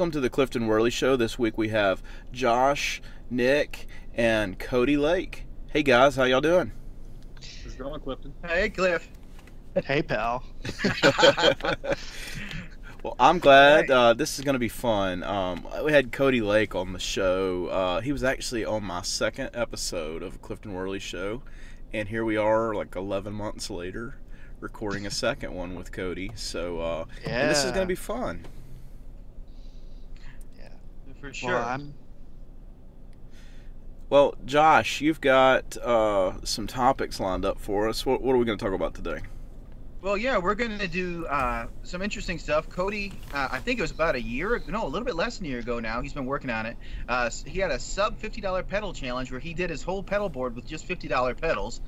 welcome to the Clifton Worley Show. This week we have Josh, Nick, and Cody Lake. Hey guys, how y'all doing? How's it going, Clifton? Hey, Cliff. Hey, pal. Well, I'm glad. This is going to be fun. We had Cody Lake on the show. He was actually on my second episode of the Clifton Worley Show, and here we are like 11 months later recording a second one with Cody. So and this is going to be fun. Yeah, For sure. Well, Josh, you've got some topics lined up for us. What are we going to talk about today? Well, yeah, we're going to do some interesting stuff. Cody, I think it was about a little bit less than a year ago now. He's been working on it. He had a sub $50 pedal challenge where he did his whole pedal board with just $50 pedals.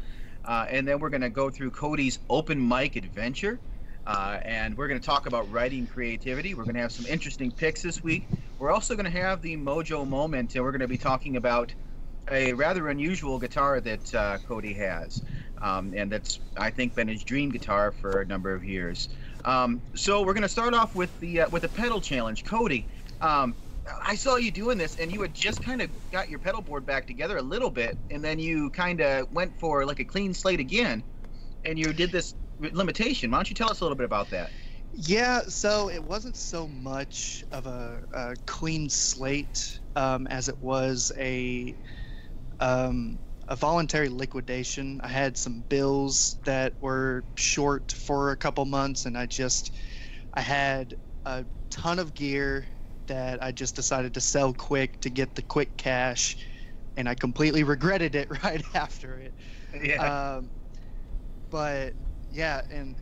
And then we're going to go through Cody's open mic adventure. And we're going to talk about writing creativity. We're going to have some interesting picks this week. We're also going to have the Mojo Moment, and we're going to be talking about a rather unusual guitar that Cody has. And that's, I think, been his dream guitar for a number of years. So we're going to start off with the pedal challenge. Cody, I saw you doing this, and you had just kind of got your pedal board back together a little bit, and then you kind of went for like a clean slate again, and you did this limitation. Why don't you tell us a little bit about that? Yeah, so it wasn't so much of a clean slate as it was a voluntary liquidation. I had some bills that were short for a couple months, and I had a ton of gear that I just decided to sell quick to get the quick cash, and I completely regretted it right after it. Yeah. But yeah, and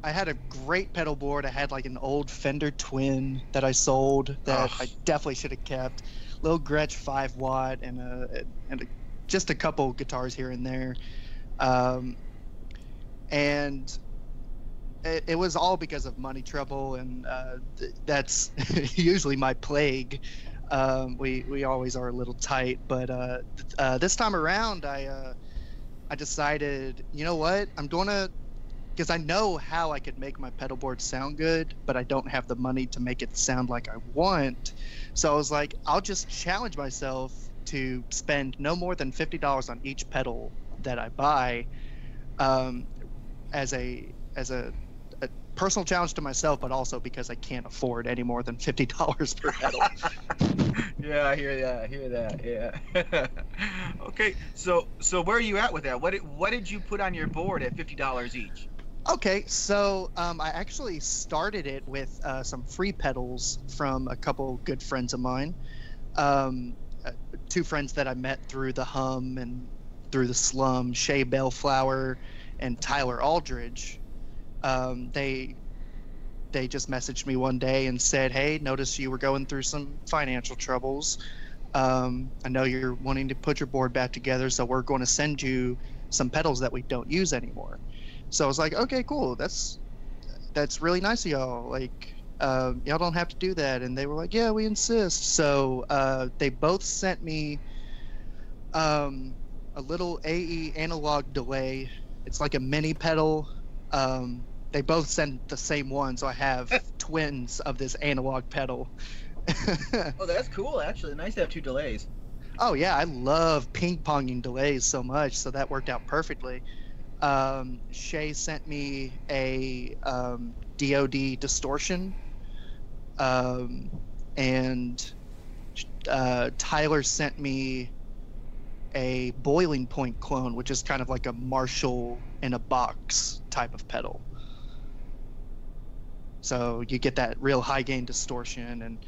I had a great pedal board. I had like an old Fender Twin that I sold that I definitely should have kept. Little Gretsch 5-watt and just a couple guitars here and there, and it was all because of money trouble, and that's usually my plague. We always are a little tight, but this time around I decided, you know what, I'm gonna, because I know how I could make my pedal board sound good, but I don't have the money to make it sound like I want. So I was like, I'll just challenge myself to spend no more than $50 on each pedal that I buy, as a personal challenge to myself, but also because I can't afford any more than $50 per pedal. Yeah, I hear that. Yeah. Okay, so where are you at with that? What did you put on your board at $50 each? Okay, so I actually started it with some free pedals from a couple good friends of mine. Two friends that I met through the Hum and through the Slum, Shay Bellflower and Tyler Aldridge. They just messaged me one day and said, hey, noticed you were going through some financial troubles. I know you're wanting to put your board back together, so we're going to send you some pedals that we don't use anymore. So I was like, okay, cool. That's really nice of y'all. Like, y'all don't have to do that. And they were like, yeah, we insist. So they both sent me a little AE analog delay. It's like a mini pedal. They both sent the same one, so I have twins of this analog pedal. Oh, that's cool, actually. Nice to have two delays. Oh, yeah, I love ping-ponging delays so much, so that worked out perfectly. Shay sent me a DoD distortion, and Tyler sent me a boiling point clone, which is kind of like a Marshall in a box type of pedal. So you get that real high gain distortion,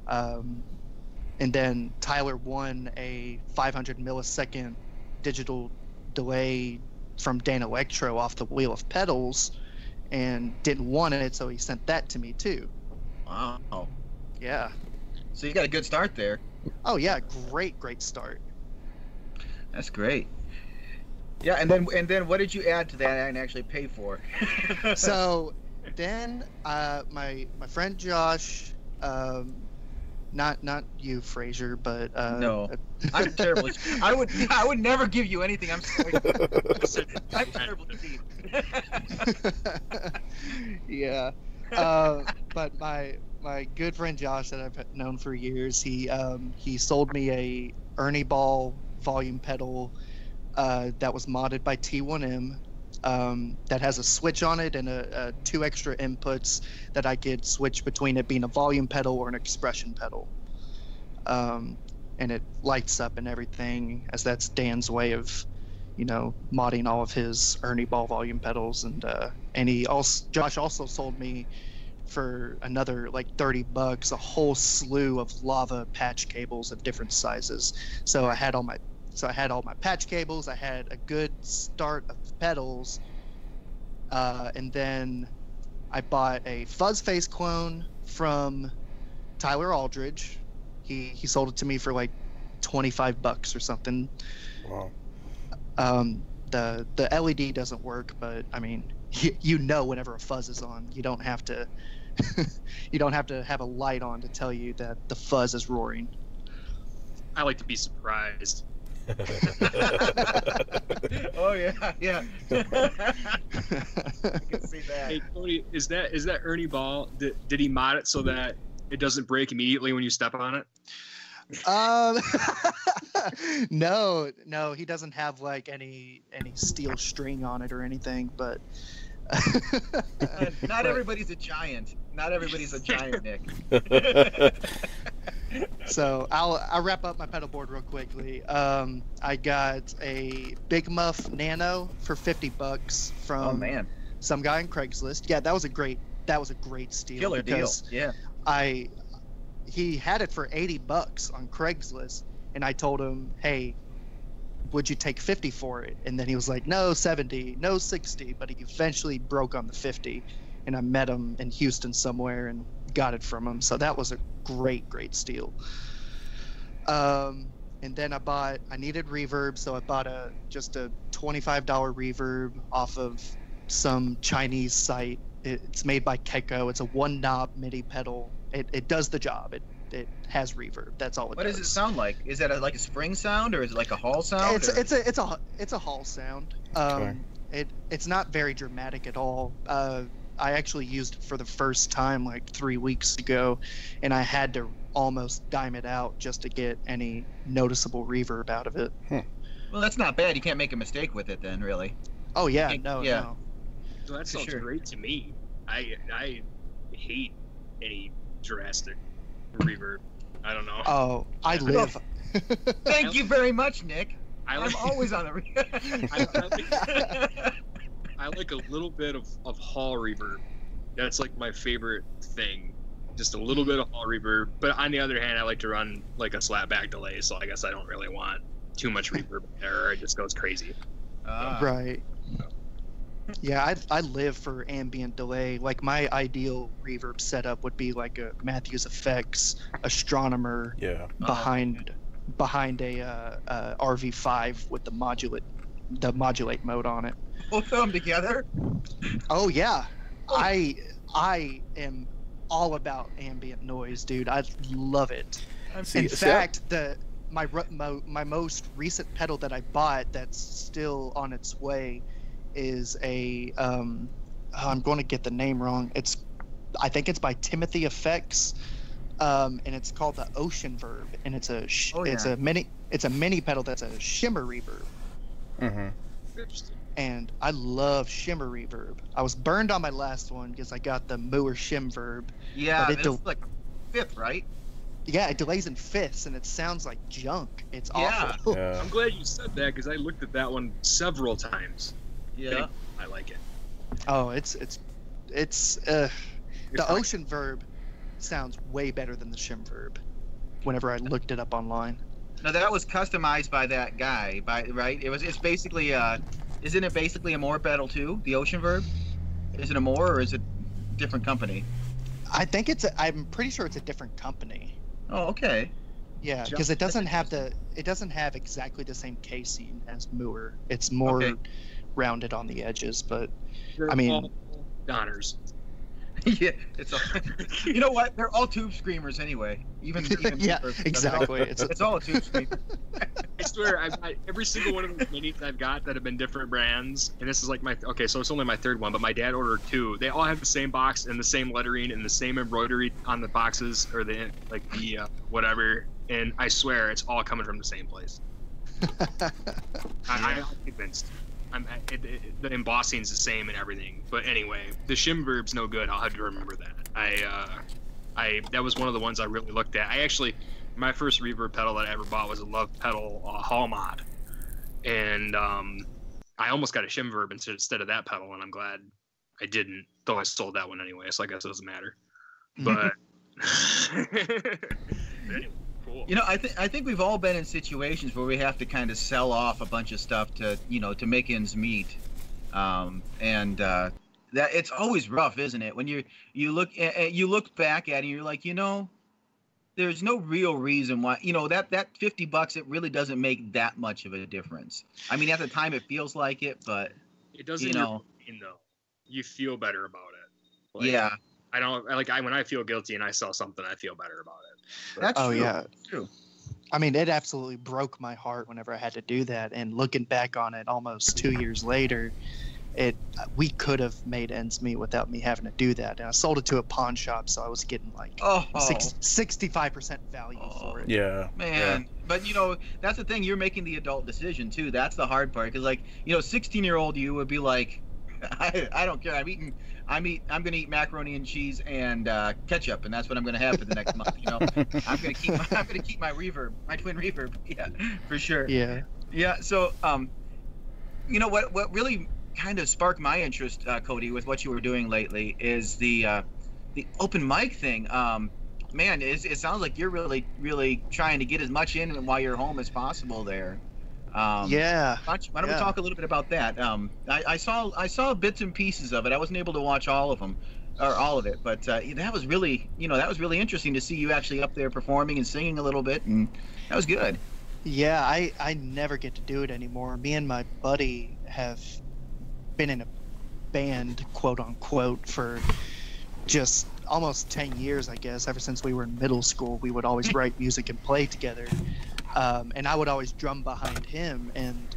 and then Tyler won a 500 millisecond digital delay from Dan Electro off the Wheel of Pedals, and didn't want it, so he sent that to me too. Wow. Yeah. So you got a good start there. Oh yeah, great start. That's great. Yeah, and then what did you add to that and actually pay for? So then my friend Josh, not you, Fraser, but no, I'm terrible. I would never give you anything. I'm sorry. I'm terrible to see. Yeah. But my my good friend Josh that I've known for years, he sold me a Ernie Ball volume pedal that was modded by T1M, that has a switch on it and two extra inputs that I could switch between it being a volume pedal or an expression pedal. And it lights up and everything, as that's Dan's way of, modding all of his Ernie Ball volume pedals. And Josh also sold me for another like $30 a whole slew of lava patch cables of different sizes. So I had all my patch cables. I had a good start of pedals, and then I bought a fuzz face clone from Tyler Aldridge. He sold it to me for like $25 or something. Wow. The LED doesn't work, but I mean, whenever a fuzz is on, you don't have to have a light on to tell you that the fuzz is roaring. I like to be surprised. Oh yeah. I can see that. Hey Cody, is that Ernie Ball? Did he mod it so that it doesn't break immediately when you step on it? No, he doesn't have like any steel string on it or anything, but not everybody's a giant. Not everybody's a giant, Nick. So I'll wrap up my pedal board real quickly. I got a Big Muff Nano for $50 from some guy on Craigslist. Yeah, that was a great steal. Killer deal. Yeah. He had it for $80 on Craigslist, and I told him, "Hey, would you take 50 for it?" And then he was like, "No, 70, no 60." But he eventually broke on the 50, and I met him in Houston somewhere and got it from him. So that was a great steal. And then I needed reverb, so I bought just a $25 reverb off of some Chinese site. It's made by Keiko. It's a one knob MIDI pedal. It does the job. It has reverb. That's all it does. What does it sound like? Is that like a spring sound, or is it like a hall sound? It's a hall sound. Okay. It's not very dramatic at all. I actually used it for the first time like 3 weeks ago, and I had to almost dime it out just to get any noticeable reverb out of it. Well, that's not bad. You can't make a mistake with it then, really. Oh yeah, no. Well, that sounds sure. great to me. I hate any drastic reverb. I don't know. Oh, I live. Thank you very much, Nick. I'm always on the I like a little bit of hall reverb. That's like my favorite thing. Just a little bit of hall reverb. But on the other hand, I like to run like a slapback delay, so I guess I don't really want too much reverb there, or it just goes crazy. Right. Yeah, I live for ambient delay. Like my ideal reverb setup would be like a Matthews Effects Astronomer behind a RV5 with the modulate mode on it. Both of them together? Oh yeah, I am all about ambient noise, dude. I love it. In fact, my most recent pedal that I bought that's still on its way is a I'm going to get the name wrong. I think it's by Timothy Effects, and it's called the Ocean Verb, and it's a mini pedal that's a shimmer reverb. Mm-hmm. Interesting. And I love shimmer reverb. I was burned on my last one because I got the Mooer Shim Verb. Yeah, it's like fifth, right? Yeah, it delays in fifths, and it sounds like junk. It's awful. Yeah. I'm glad you said that because I looked at that one several times. Yeah. I like it. Oh, the Ocean Verb sounds way better than the Shim Verb. Whenever I looked it up online. Now that was customized by that guy, right? It's basically isn't it basically a Moore pedal too? The Ocean Verb? Is it a Moore or is it a different company? I think I'm pretty sure it's a different company. Oh, okay. Yeah, because it doesn't have exactly the same casing as Mooer. It's more rounded on the edges, but They're I mean, all Donners. Yeah, it's all. You know what? They're all tube screamers anyway. Even Yeah, Reverb. exactly. It's all a tube screamer. I swear, I've got every single one of those minis I've got that have been different brands, and this is like so it's only my third one, but my dad ordered 2. They all have the same box and the same lettering and the same embroidery on the boxes or the whatever, and I swear it's all coming from the same place. I'm convinced. The embossing's the same and everything, but anyway, the shim verb's no good. I'll have to remember that. That was one of the ones I really looked at. My first reverb pedal that I ever bought was a Love Pedal Hall Mod, and I almost got a shim verb instead of that pedal, and I'm glad I didn't. Though I sold that one anyway, so I guess it doesn't matter. But, but anyway, cool. You know, I think we've all been in situations where we have to kind of sell off a bunch of stuff to to make ends meet, and that it's always rough, isn't it? When you look back at it, and you're like, there's no real reason why, that $50, it really doesn't make that much of a difference. I mean, at the time it feels like it, but it doesn't. Though you feel better about it. Like, yeah. I don't when I feel guilty and I sell something, I feel better about it. That's true. Yeah. That's true. I mean, it absolutely broke my heart whenever I had to do that. And looking back on it, almost 2 years later, we could have made ends meet without me having to do that. And I sold it to a pawn shop, so I was getting 65% value for it. Yeah, man. Yeah. But that's the thing. You're making the adult decision too. That's the hard part, because 16-year-old you would be like, I don't care. I'm gonna eat macaroni and cheese and ketchup, and that's what I'm gonna have for the next month. I'm gonna keep my reverb, my twin reverb. Yeah, for sure. Yeah. Yeah. So what really kind of sparked my interest, Cody, with what you were doing lately is the open mic thing. Man, it sounds like you're really, really trying to get as much in while you're home as possible there. Yeah. Why don't we talk a little bit about that? I saw bits and pieces of it. I wasn't able to watch all of them, or all of it, but that was really, interesting to see you actually up there performing and singing a little bit, and that was good. Yeah, I never get to do it anymore. Me and my buddy have been in a band, quote unquote, for just almost 10 years, I guess. Ever since we were in middle school, we would always write music and play together. And I would always drum behind him. And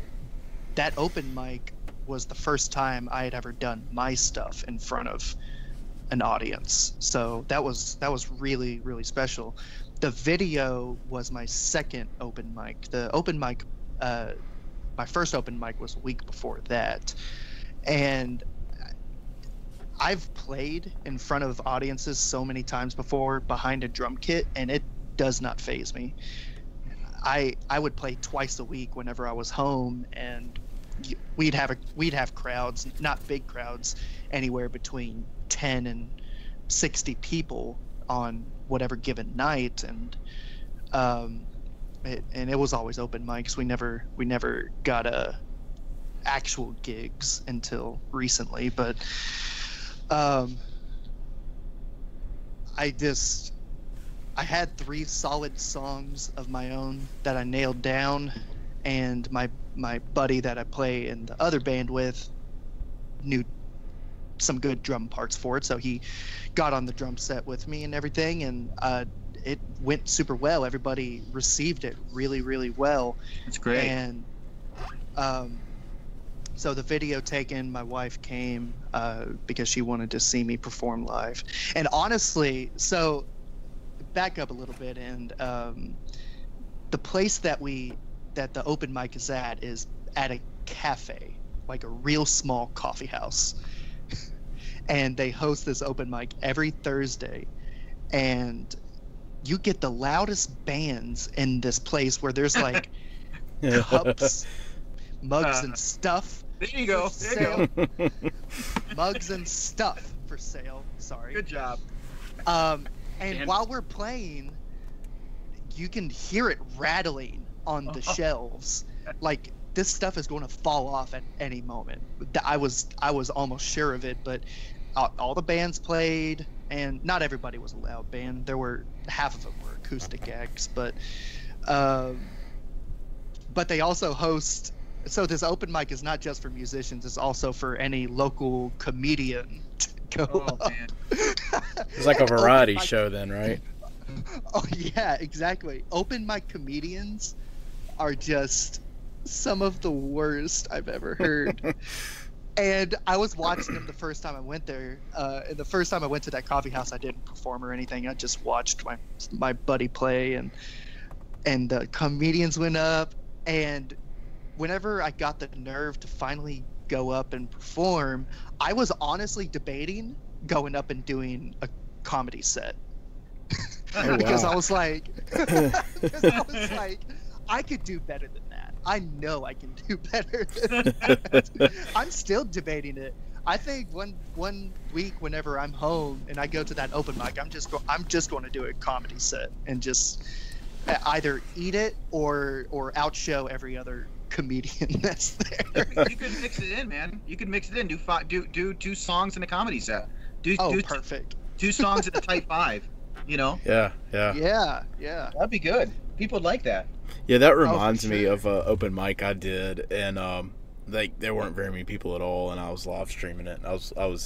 that open mic was the first time I had ever done my stuff in front of an audience. So that was really, really special. The video was my second open mic. The open mic, my first open mic was a week before that. And I've played in front of audiences so many times before behind a drum kit, and it does not faze me. I would play twice a week whenever I was home, and we'd have crowds, not big crowds, anywhere between 10 and 60 people on whatever given night, and it was always open mics. We never got actual gigs until recently, but I had 3 solid songs of my own that I nailed down, and my buddy that I play in the other band with knew some good drum parts for it, so he got on the drum set with me and everything, and it went super well. Everybody received it really, really well. That's great. And so the video taken, my wife came because she wanted to see me perform live. And honestly, so back up a little bit, and the place that the open mic is at a cafe, like a real small coffee house. And they host this open mic every Thursday, and you get the loudest bands in this place where there's like cups, mugs, and stuff. There you go. There you go. Mugs and stuff for sale. Sorry. Good job. And while we're playing, you can hear it rattling on the shelves. Like, this stuff is going to fall off at any moment. I was almost sure of it, but all the bands played, and not everybody was a loud band. There were half of them were acoustic acts, but they also host so this open mic is not just for musicians; it's also for any local comedian to go Oh up. man. It's like a And open variety mic- show then, right? Oh yeah, exactly. Open mic comedians are just some of the worst I've ever heard. And I was watching them the first time I went there. And the first time I went to that coffee house, I didn't perform or anything. I just watched my buddy play, and the comedians went up. And whenever I got the nerve to finally go up and perform, I was honestly debating going up and doing a comedy set. Oh, Because wow. I was like, because I was like, I could do better than that. I know I can do better than that. I'm still debating it. I think one week, whenever I'm home and I go to that open mic, I'm just going to do a comedy set and just either eat it or outshow every other comedian that's there. You could mix it in, man. You could mix it in. Do 2 songs in a comedy set. Do Perfect. 2 songs in a type 5. You know, Yeah. Yeah. that'd be good. People would like that. Yeah, that reminds me sure. of an open mic I did, and there weren't very many people at all, and I was live streaming it. And I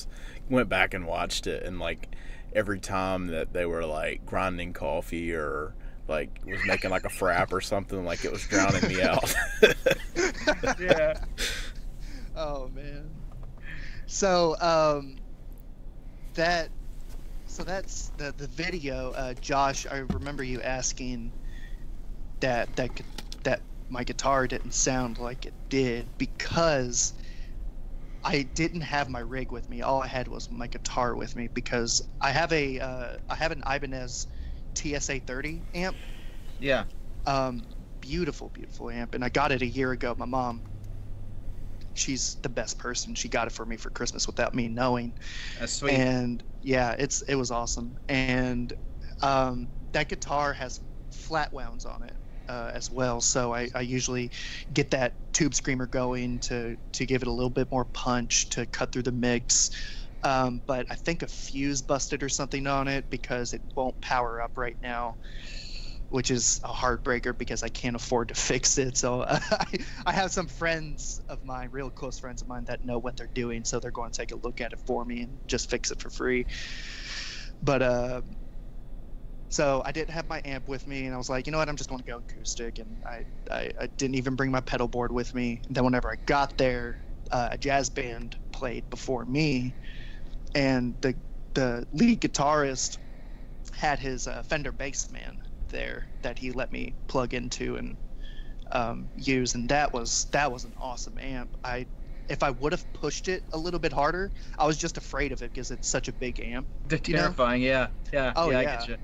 went back and watched it, and like every time that they were like grinding coffee or like was making like a frap or something, like it was drowning me out. Yeah. Oh man. So that's the video. Josh, I remember you asking that my guitar didn't sound like it did because I didn't have my rig with me. All I had was my guitar with me because I have an Ibanez TSA 30 amp. Yeah. Beautiful amp, and I got it a year ago. My mom, she's the best person. She got it for me for Christmas without me knowing. That's sweet. And yeah, it was awesome. And that guitar has flat wounds on it as well. So I usually get that tube screamer going to give it a little bit more punch to cut through the mix. But I think a fuse busted or something on it because it won't power up right now, which is a heartbreaker because I can't afford to fix it. So I have some friends of mine, real close friends of mine, that know what they're doing. So they're going to take a look at it for me and just fix it for free. But so I didn't have my amp with me, and I was like, you know what, I'm just going to go acoustic. And I didn't even bring my pedal board with me. And then whenever I got there, a jazz band played before me, and the lead guitarist had his Fender Bassman there that he let me plug into and use, and that was an awesome amp. If I would have pushed it a little bit harder, I was just afraid of it because it's such a big amp. Terrifying. Yeah. Oh, I yeah. get you.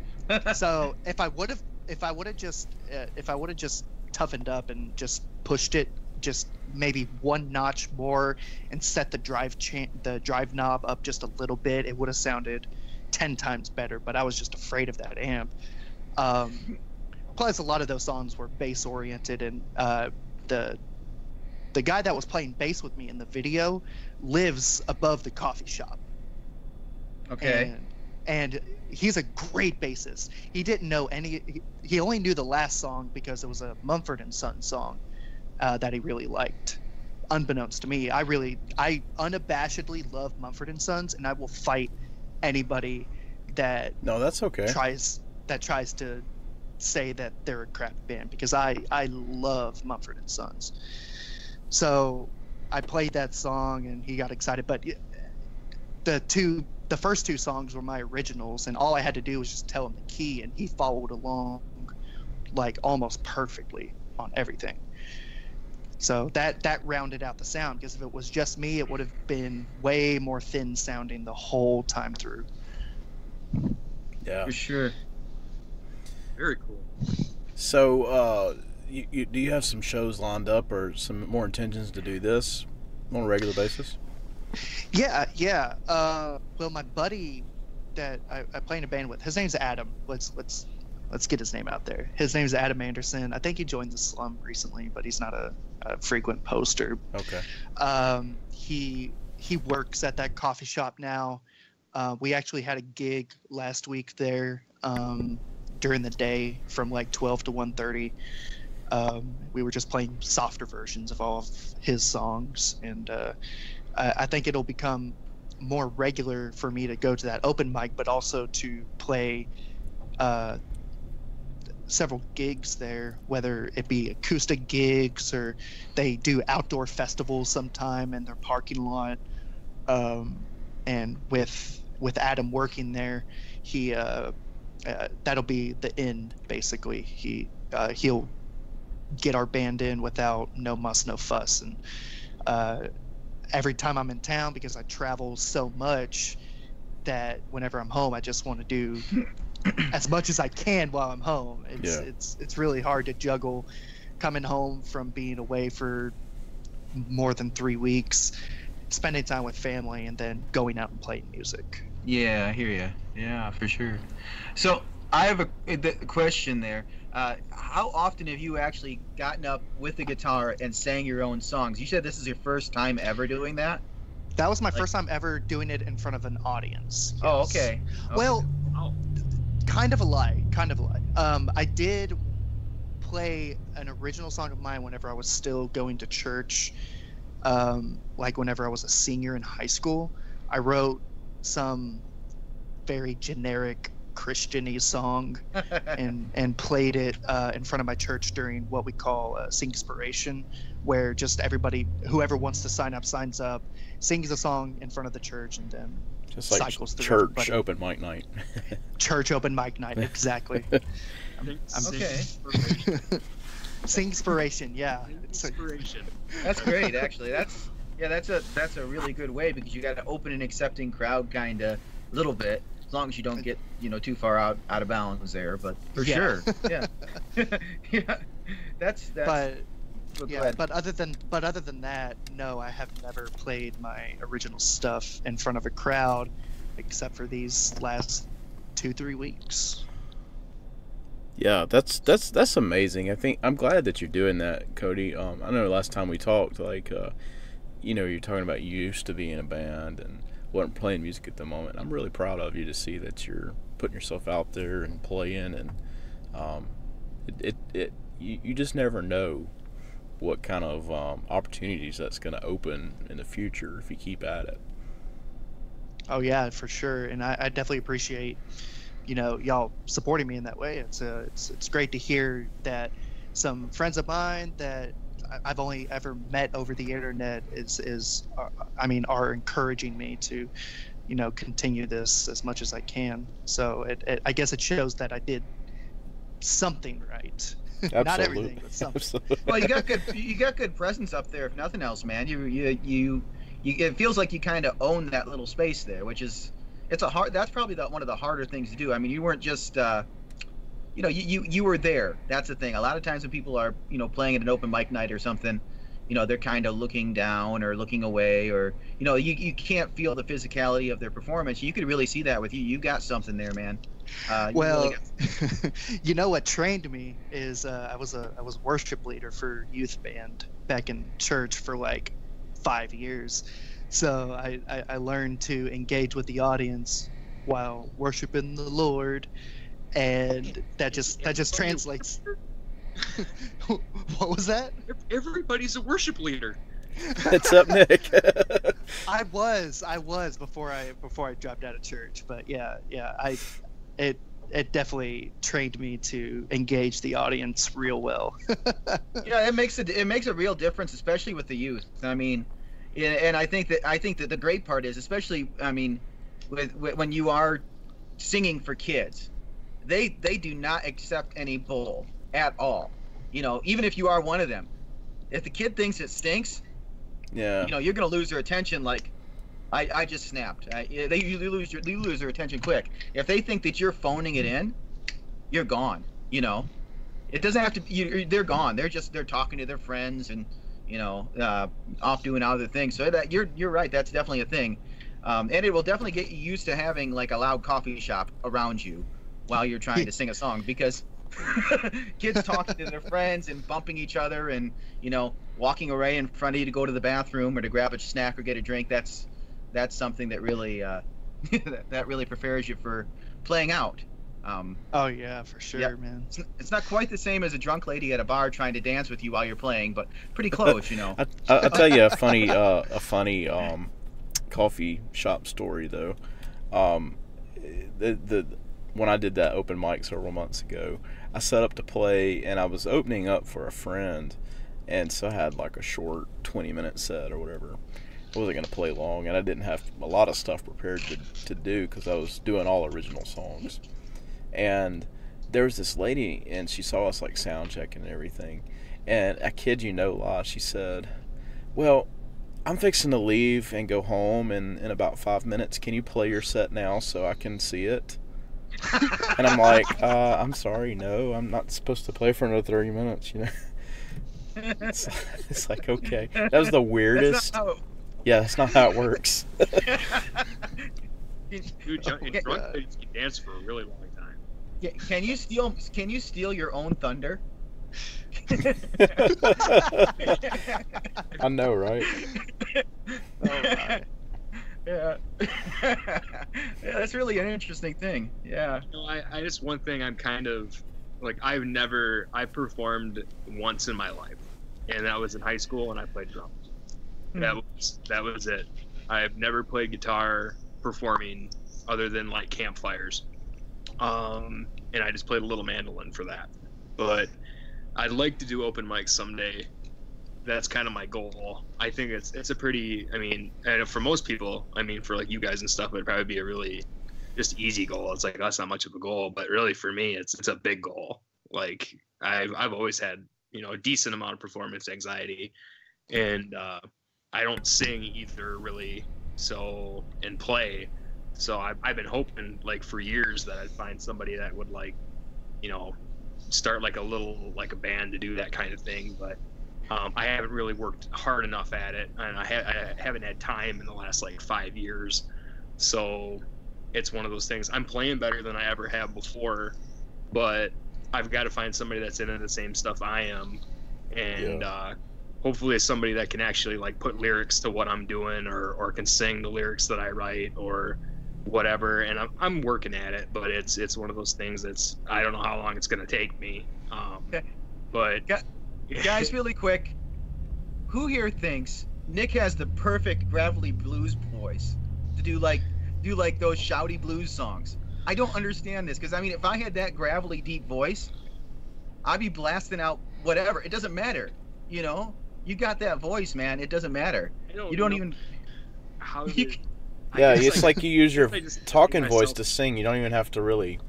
So if I would have just toughened up and just pushed it just maybe one notch more and set the drive knob up just a little bit, it would have sounded 10 times better. But I was just afraid of that amp. Plus, a lot of those songs were bass oriented, and the guy that was playing bass with me in the video lives above the coffee shop. Okay. And he's a great bassist. He didn't know he only knew the last song because it was a Mumford and Sons song that he really liked. Unbeknownst to me, I unabashedly love Mumford and Sons, and I will fight anybody that No, that's okay. tries to say that they're a crap band, because I love Mumford and Sons. So I played that song and he got excited, but the first 2 songs were my originals, and all I had to do was just tell him the key, and he followed along like almost perfectly on everything. So that rounded out the sound, because if it was just me, it would have been way more thin sounding the whole time through. Yeah. For sure. Very cool. So, do you have some shows lined up or some more intentions to do this on a regular basis? Yeah. Well, my buddy that I play in a band with, his name's Adam. Let's get his name out there. His name's Adam Anderson. I think he joined the Slum recently, but he's not a frequent poster. Okay. He works at that coffee shop now. We actually had a gig last week there during the day from like 12 to 1:30. We were just playing softer versions of all of his songs, and I think it'll become more regular for me to go to that open mic, but also to play several gigs there, whether it be acoustic gigs or they do outdoor festivals sometime in their parking lot. And with Adam working there, he that'll be the end basically. He'll get our band in without no muss, no fuss. And every time I'm in town, because I travel so much, that whenever I'm home, I just want to do as much as I can while I'm home. It's really hard to juggle coming home from being away for more than 3 weeks, spending time with family, and then going out and playing music. Yeah, I hear you. Yeah, for sure. So I have a question there. How often have you actually gotten up with the guitar and sang your own songs? You said this is your first time ever doing that? That was my first time ever doing it in front of an audience. Yes. Oh, okay. Well, kind of a lie. I did play an original song of mine whenever I was still going to church. Like whenever I was a senior in high school, I wrote some very generic Christian-y song and played it in front of my church during what we call Singspiration, where just everybody, whoever wants to sign up, signs up, sings a song in front of the church, and then just like cycles through church everybody. open mic night. Church open mic night, exactly. Okay. Singspiration, yeah. Inspiration. That's great, actually. That's a really good way, because you got an open and accepting crowd, kind of, little bit, as long as you don't get too far out of bounds there. But for sure, yeah. Yeah, that's. But other than that, no, I have never played my original stuff in front of a crowd, except for these last 2-3 weeks. Yeah, that's amazing. I think I'm glad that you're doing that, Cody. I know last time we talked, like, you're talking about you used to be in a band and wasn't playing music at the moment. I'm really proud of you to see that you're putting yourself out there and playing, and you just never know what kind of opportunities that's going to open in the future if you keep at it. Oh yeah, for sure, and I definitely appreciate y'all supporting me in that way. It's great to hear that some friends of mine that I've only ever met over the internet are encouraging me to continue this as much as I can. So I guess it shows that I did something right. Not everything, but something. Absolutely. Well, you got good presence up there, if nothing else, man. You it feels like you kind of own that little space there, which is that's probably one of the harder things to do. I mean, you weren't just you were there. That's the thing. A lot of times when people are playing at an open mic night or something, they're kind of looking down or looking away, or you can't feel the physicality of their performance. You could really see that with you. You got something there, man. Well, what trained me is I was a worship leader for youth band back in church for like 5 years. So I learned to engage with the audience while worshiping the Lord, and that just translates. What was that? Everybody's a worship leader. What's up, Nick? I was before I dropped out of church, but it definitely trained me to engage the audience real well. Yeah, it makes a real difference, especially with the youth. I mean, and I think that the great part is, especially, I mean, when you are singing for kids, they do not accept any bull at all. Even if you are one of them, if the kid thinks it stinks, you're gonna lose their attention. Like I just snapped. You lose their attention quick. If they think that you're phoning it in, you're gone. It doesn't have to. They're gone. They're talking to their friends and off doing other things. So you're right. That's definitely a thing, and it will definitely get you used to having like a loud coffee shop around you while you're trying to sing a song, because kids talking to their friends and bumping each other and walking away in front of you to go to the bathroom or to grab a snack or get a drink. That's something that really that really prepares you for playing out. Oh yeah, for sure, Yeah. man. It's not quite the same as a drunk lady at a bar trying to dance with you while you're playing, but pretty close, you know. I'll tell you a funny coffee shop story though. The when I did that open mic several months ago, I set up to play and I was opening up for a friend, and so I had like a short 20-minute set or whatever. I wasn't gonna play long, and I didn't have a lot of stuff prepared to do because I was doing all original songs. And there was this lady, and she saw us like sound checking and everything, and I kid you no lie, she said, "Well, I'm fixing to leave and go home in about 5 minutes. Can you play your set now so I can see it?" And I'm like, I'm sorry, no, I'm not supposed to play for another 30 minutes, you know? It's like, okay. That was the weirdest. Yeah, that's not how it works. Dude, in drunk ladies can dance for a really long time. Can you steal your own thunder? I know, right? Oh, my. Yeah. Yeah, that's really an interesting thing. Yeah. You know, I just one thing I'm kind of like I performed once in my life, and that was in high school, and I played drums. That was it. I've never played guitar performing other than like campfires, and I just played a little mandolin for that. But I'd like to do open mics someday. That's kind of my goal. I think it's a pretty, I mean, and for most people, I mean, for like you guys and stuff, it'd probably be a really just easy goal. It's like, that's not much of a goal, but really for me, it's a big goal. Like I've always had, you know, a decent amount of performance anxiety, and I don't sing either really, so, and play. So I've been hoping like for years that I'd find somebody that would like, you know, start like a band to do that kind of thing. But I haven't really worked hard enough at it, and I haven't had time in the last like 5 years. So it's one of those things. I'm playing better than I ever have before, but I've got to find somebody that's into the same stuff I am, and hopefully it's somebody that can actually like put lyrics to what I'm doing, or can sing the lyrics that I write or whatever. And I'm working at it, but it's one of those things that's, I don't know how long it's going to take me. But guys, really quick, who here thinks Nick has the perfect gravelly blues voice to do like those shouty blues songs? I don't understand this, because I mean, if I had that gravelly deep voice, I'd be blasting out whatever. It doesn't matter, you know. You got that voice, man. It doesn't matter. You don't even. How Yeah, it's like you use your talking voice to sing. You don't even have to really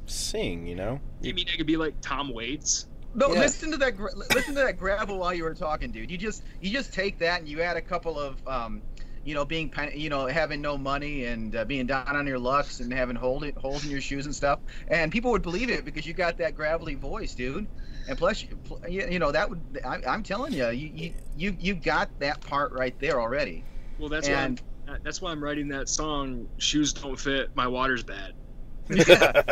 sing, you know. You mean I could be like Tom Waits? No, Yeah. listen to that gravel while you were talking, dude. You just take that and you add a couple of you know, having no money and being down on your lucks and having holes in your shoes and stuff, and people would believe it because you got that gravelly voice, dude. And plus, you know, that would, I'm telling you, you got that part right there already. Well, that's why I'm writing that song. Shoes don't fit. My water's bad. Yeah.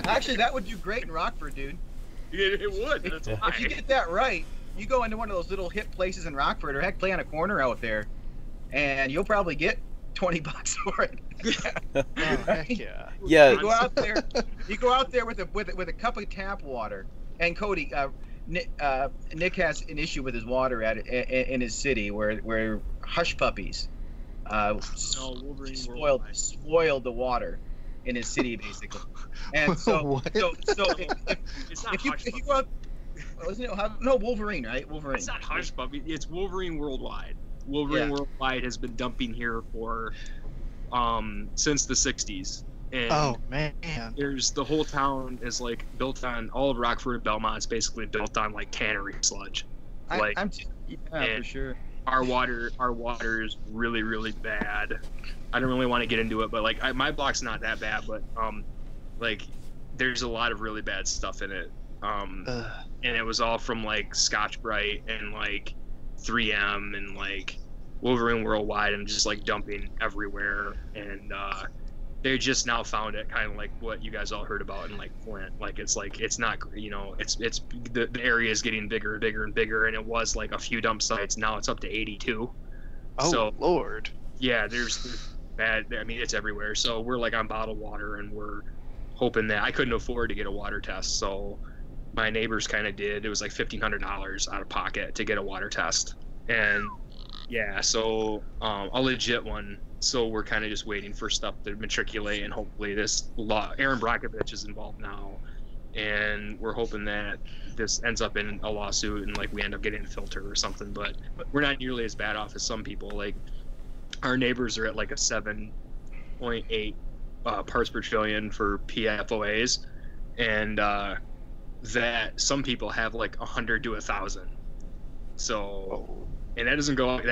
Actually, that would do great in Rockford, dude. It would. That's why. If you get that right, you go into one of those little hip places in Rockford, or heck, play on a corner out there, and you'll probably get $20 for it. Oh, heck yeah. Yeah. You go out there with a cup of tap water. And Cody, Nick has an issue with his water in his city where hush puppies spoiled the water in his city, basically. And so if you go out, Wolverine, right? Wolverine. It's not hush puppy. It's Wolverine Worldwide. Wolverine Worldwide has been dumping here for since the 60s. And Oh man. there's the whole town is like built on, all of Rockford and Belmont's basically built on like tannery sludge. Like for sure. our water is really, really bad. I don't really want to get into it, but like my block's not that bad, but like there's a lot of really bad stuff in it. And it was all from like Scotch Brite and like 3M and like Wolverine Worldwide, and just like dumping everywhere. And they just now found it, kind of like what you guys all heard about in like Flint. Like it's not, you know, it's the area is getting bigger and bigger and bigger, and it was like a few dump sites. Now it's up to 82. Oh So, Lord. yeah, there's bad. I mean, it's everywhere. So we're like on bottled water, and we're hoping that I couldn't afford to get a water test, so my neighbors kind of did. It was like $1,500 out of pocket to get a water test, and yeah, so a legit one. So we're kind of just waiting for stuff to matriculate, and hopefully this Aaron Brockovich is involved now, and we're hoping that this ends up in a lawsuit and like we end up getting a filter or something. But we're not nearly as bad off as some people. Like our neighbors are at like a 7.8 parts per trillion for PFOAs, and that some people have like 100 to 1,000. So, and that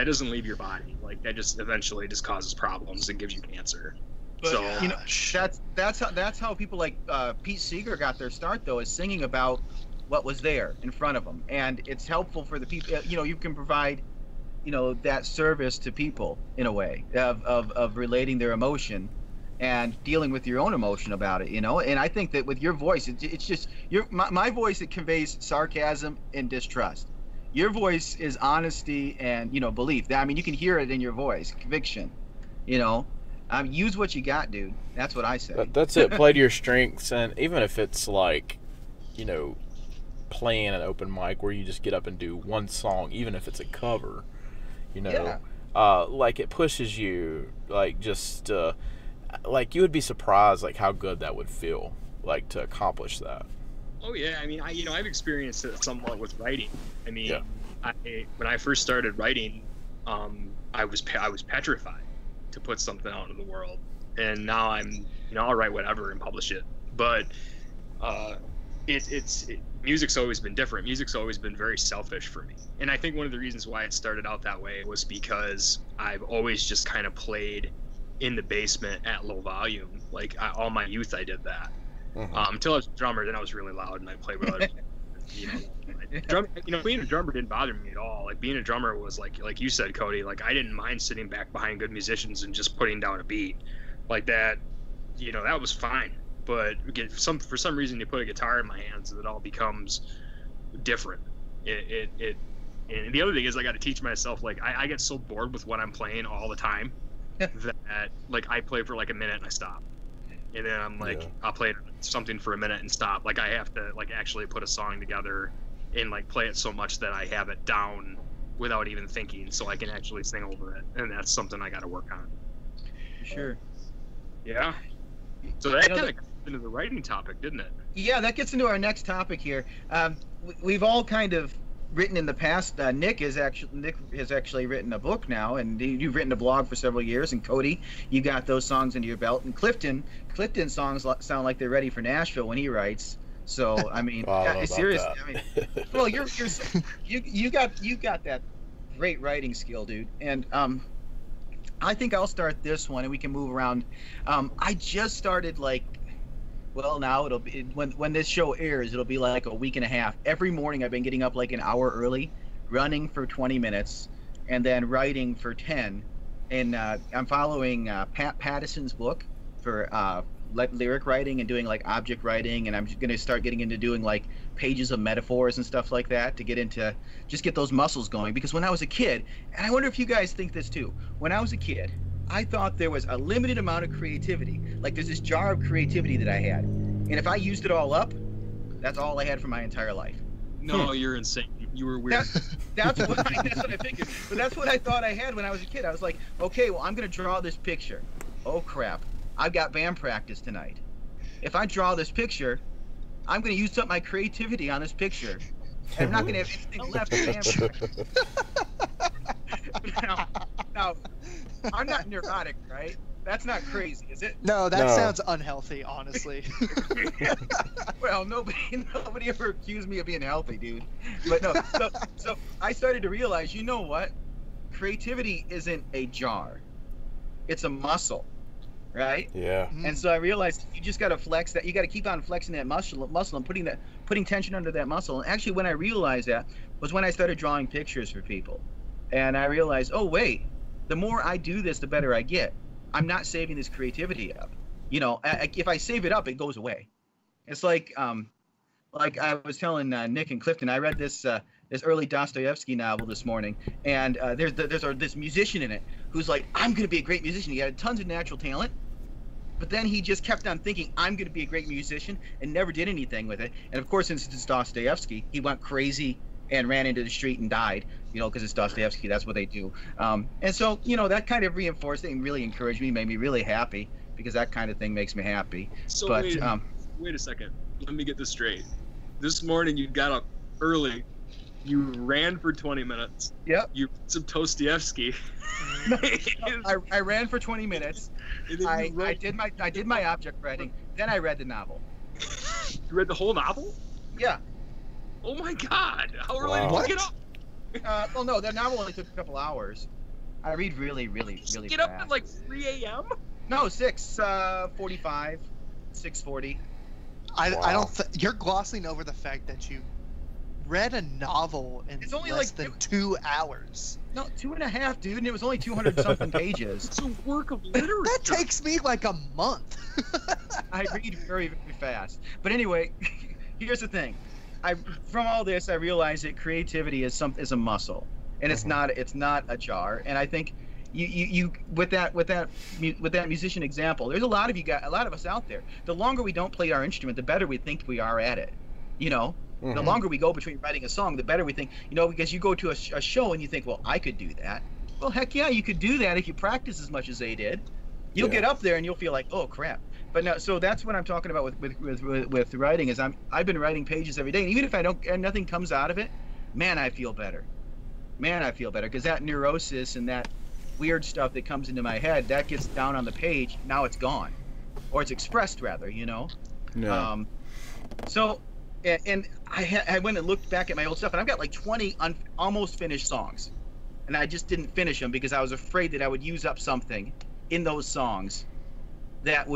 doesn't leave your body. Like that just eventually just causes problems and gives you cancer. But So you know, that's how people like Pete Seeger got their start, though, is singing about what was there in front of them, and it's helpful for the people. You know, you can provide, you know, that service to people in a way of relating their emotion and dealing with your own emotion about it, you know. And I think that with your voice, it's just my voice, it conveys sarcasm and distrust. Your voice is honesty and, you know, belief. I mean, you can hear it in your voice, conviction, you know. Use what you got, dude. That's what I say. That's it. Play to your strengths, and even if it's like, you know, playing an open mic where you just get up and do one song, even if it's a cover, you know, like it pushes you, like just like you would be surprised like how good that would feel, like to accomplish that. Oh yeah, I mean, I've experienced it somewhat with writing. I mean, when I first started writing, I was petrified to put something out into the world, and now I'll write whatever and publish it. But music's always been different. Music's always been very selfish for me, and I think one of the reasons why it started out that way was because I've always just kind of played in the basement at low volume. Like all my youth, I did that. Until I was a drummer, then I was really loud and I played with others. Being a drummer didn't bother me at all. Like being a drummer was like you said, Cody, like I didn't mind sitting back behind good musicians and just putting down a beat like that. You know, that was fine. But for some reason you put a guitar in my hands and it all becomes different. And the other thing is I got to teach myself, like I get so bored with what I'm playing all the time that like I play for like a minute and I stop. And then I'm like, I'll play something for a minute and stop. Like I have to like actually put a song together and like play it so much that I have it down without even thinking, so I can actually sing over it. And that's something I got to work on. Sure. Yeah. So that kind of got into the writing topic, didn't it? Yeah, that gets into our next topic here. We've all kind of written in the past. Nick has actually written a book now, and you've written a blog for several years. And Cody, you got those songs into your belt. And Clifton's songs sound like they're ready for Nashville when he writes. So I mean, seriously, I mean, well, you got that great writing skill, dude. And I think I'll start this one, and we can move around. I just started well, now it'll be when this show airs, it'll be like a week and a half. Every morning I've been getting up like an hour early, running for 20 minutes, and then writing for 10. And I'm following Pat Pattison's book for lyric writing and doing like object writing, and I'm going to start getting into doing like pages of metaphors and stuff like that to get those muscles going. Because when I was a kid, and I wonder if you guys think this too, when I was a kid, I thought there was a limited amount of creativity. Like there's this jar of creativity that I had, and if I used it all up, that's all I had for my entire life. No, you're insane. You were weird. That's what I figured. But that's what I thought I had when I was a kid. I was like, okay, well, I'm going to draw this picture. Oh crap, I've got band practice tonight. If I draw this picture, I'm going to use up my creativity on this picture, and I'm not going to have anything left for band practice. Now, I'm not neurotic, right? That's not crazy, is it? No, that sounds unhealthy, honestly. Well, nobody ever accused me of being healthy, dude. But no, so I started to realize, you know what? Creativity isn't a jar. It's a muscle, right? Yeah. And so I realized you just got to flex that. You got to keep on flexing that muscle and putting tension under that muscle. And actually, when I realized that was when I started drawing pictures for people. And I realized, oh, wait, the more I do this, the better I get. I'm not saving this creativity up. You know, if I save it up, it goes away. It's like I was telling Nick and Clifton, I read this early Dostoevsky novel this morning, and there's this musician in it who's like, I'm going to be a great musician. He had tons of natural talent, But then he just kept on thinking, I'm going to be a great musician, and never did anything with it. And of course, since it's Dostoevsky, he went crazy and ran into the street and died, because it's Dostoevsky. That's what they do. And so, that kind of reinforced it and really encouraged me, made me really happy, because that kind of thing makes me happy. So but wait a second. Let me get this straight. This morning you got up early. You ran for 20 minutes. Yep. You read some Dostoevsky. I ran for 20 minutes. I did my object writing. Then I read the novel. You read the whole novel? Yeah. Oh my God! How early did you get up? Well, no, that novel only took a couple hours. I read really, really, really Get fast. up at like 3 a.m.? No, 6:45, 6:40. I don't. You're glossing over the fact that you read a novel in It's only less like than 2 hours. No, 2.5, dude, and it was only 200 something pages. It's a work of literature. That takes me like a month. I read very, very fast. But anyway, here's the thing. From all this, I realized that creativity is a muscle, and it's not a jar. And I think you with that musician example, there's a lot of us out there. The longer we don't play our instrument, the better we think we are at it. The longer we go between writing a song, the better we think. Because you go to a show and you think, well, I could do that. Well, heck yeah, you could do that if you practice as much as they did. You'll get up there and you'll feel like, oh crap. But no, so that's what I'm talking about with writing. Is I've been writing pages every day, and even if I don't, and nothing comes out of it, man, I feel better. Because that neurosis and that weird stuff that comes into my head, that gets down on the page. Now it's gone, or it's expressed rather. Yeah. So, and I went and looked back at my old stuff, and I've got like 20 almost finished songs, and I just didn't finish them because I was afraid that I would use up something in those songs that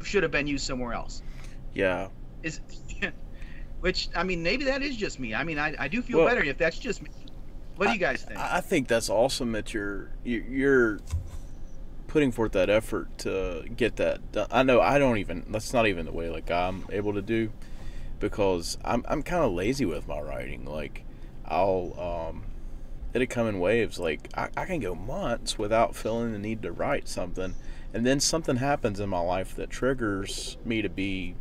should have been used somewhere else. Yeah. Which, I mean, maybe that is just me. I mean, I do feel better if that's just me. What do you guys think? I think that's awesome that you're putting forth that effort to get that done. I know that's not even the way like I'm able to do, because I'm kind of lazy with my writing. Like it'll come in waves. Like I can go months without feeling the need to write something, and then something happens in my life that triggers me to be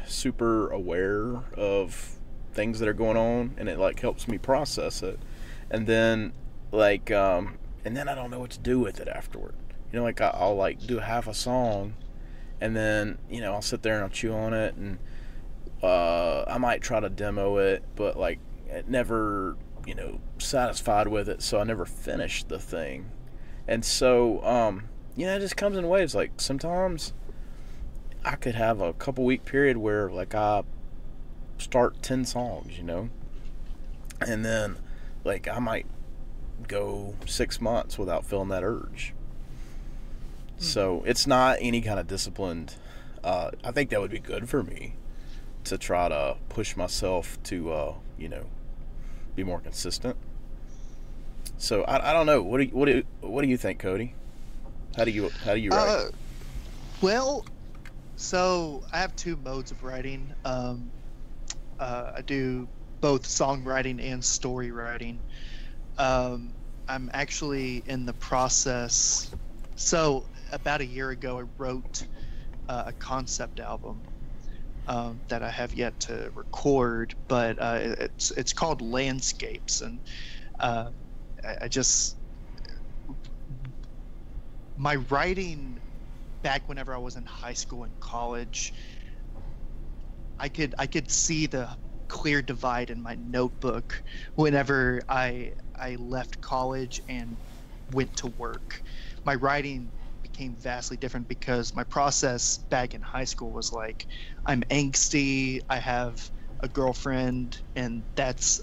super aware of things that are going on, and it like helps me process it, and then I don't know what to do with it afterward. Like I'll like do half a song, and then I'll sit there and I'll chew on it, and I might try to demo it, but like it never satisfied with it, so I never finished the thing. And so it just comes in waves. Like sometimes I could have a couple week period where like I start 10 songs, and then like I might go 6 months without feeling that urge. So it's not any kind of disciplined. I think that would be good for me to try to push myself to be more consistent. So I don't know. What do you think, Cody? How do you write? Well, so I have two modes of writing. I do both songwriting and story writing. I'm actually in the process. So about a year ago, I wrote a concept album that I have yet to record, but it's called Landscapes, and my writing back whenever I was in high school and college, I could see the clear divide in my notebook whenever I left college and went to work. My writing became vastly different because my process back in high school was like, I'm angsty, I have a girlfriend, and that's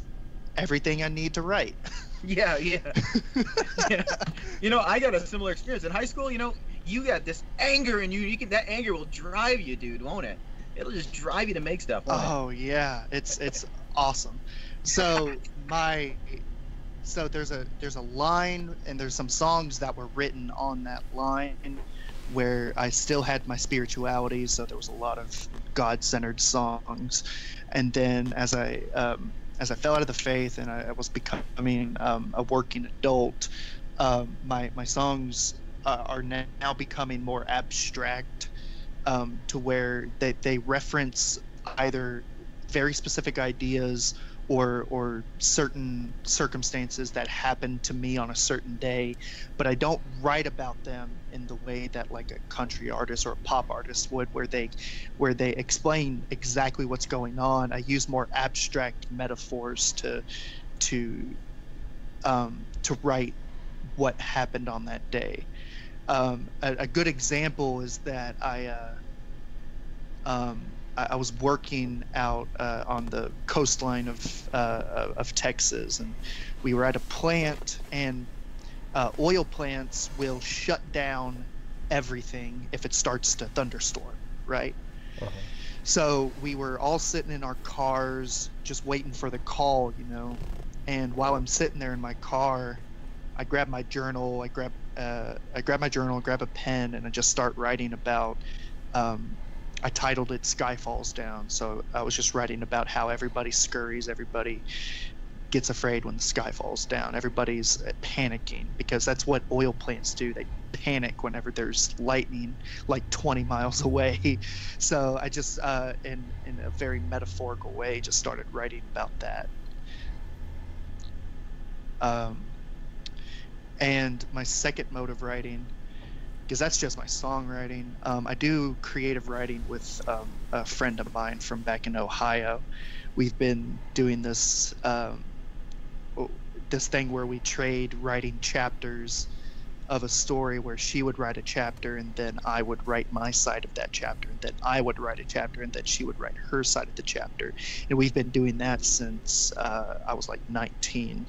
everything I need to write. Yeah. Yeah. I got a similar experience in high school. You got this anger in you. That anger will drive you, dude, won't it? It'll just drive you to make stuff. Oh yeah, it's awesome. So there's a line, and there's some songs that were written on that line where I still had my spirituality. So there was a lot of God-centered songs, and then as I fell out of the faith and I was becoming a working adult, my songs are now becoming more abstract, to where they reference either very specific ideas or certain circumstances that happened to me on a certain day, but I don't write about them in the way that like a country artist or a pop artist would, where they explain exactly what's going on. I use more abstract metaphors to write what happened on that day. A good example is that I was working out on the coastline of Texas, and we were at a plant, and oil plants will shut down everything if it starts to thunderstorm, right? Uh-huh. So we were all sitting in our cars just waiting for the call, you know. And while I'm sitting there in my car, I grab my journal, I grab a pen, and I just start writing about. I titled it "Sky Falls Down," so I was just writing about how everybody scurries, everybody gets afraid when the sky falls down. Everybody's panicking because that's what oil plants do. They panic whenever there's lightning like 20 miles away. So I just, in a very metaphorical way, just started writing about that. And my second mode of writing, because that's just my songwriting, I do creative writing with a friend of mine from back in Ohio. We've been doing this this thing where we trade writing chapters of a story, where she would write a chapter and then I would write my side of that chapter, and then I would write a chapter and then she would write her side of the chapter. And we've been doing that since I was like 19.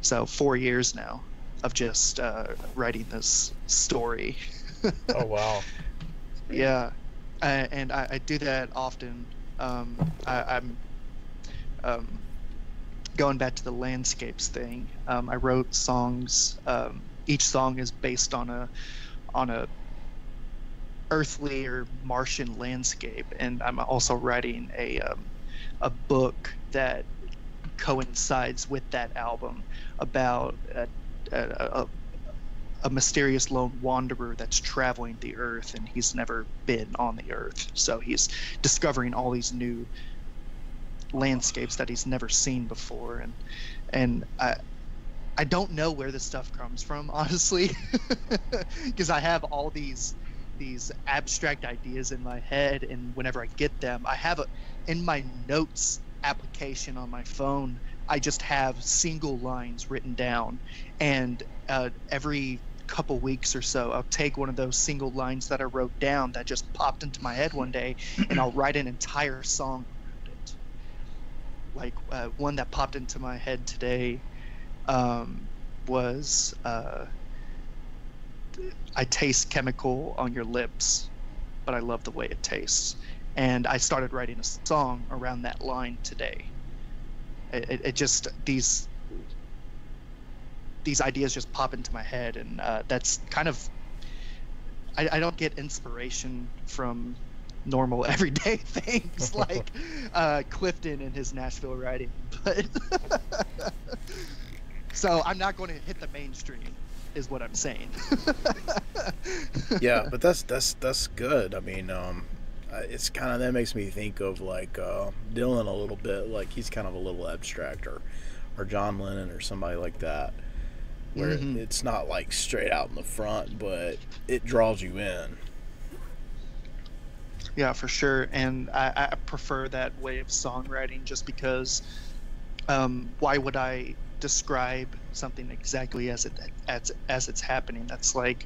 So 4 years now of just writing this story. Oh, wow. Yeah. And I do that often. I'm going back to the landscapes thing. I wrote songs. Each song is based on a earthly or Martian landscape, and I'm also writing a book that coincides with that album about a mysterious lone wanderer that's traveling the earth, and he's never been on the earth, so he's discovering all these new landscapes that he's never seen before. And I don't know where this stuff comes from, honestly, because I have all these abstract ideas in my head, and whenever I get them, I have in my notes application on my phone, I just have single lines written down, and every couple weeks or so I'll take one of those single lines that I wrote down that just popped into my head one day, and I'll write an entire song around it. Like one that popped into my head today was I taste chemical on your lips, but I love the way it tastes. And I started writing a song around that line today. It just, these ideas just pop into my head, and that's kind of, I don't get inspiration from normal everyday things like Clifton and his Nashville writing, but so I'm not going to hit the mainstream, is what I'm saying. Yeah, but that's good. I mean, it's kind of, that makes me think of like Dylan a little bit. Like he's kind of a little abstract, or John Lennon or somebody like that, where it's not like straight out in the front, but it draws you in. Yeah, for sure. And I prefer that way of songwriting, just because why would I describe something exactly as it's happening? That's like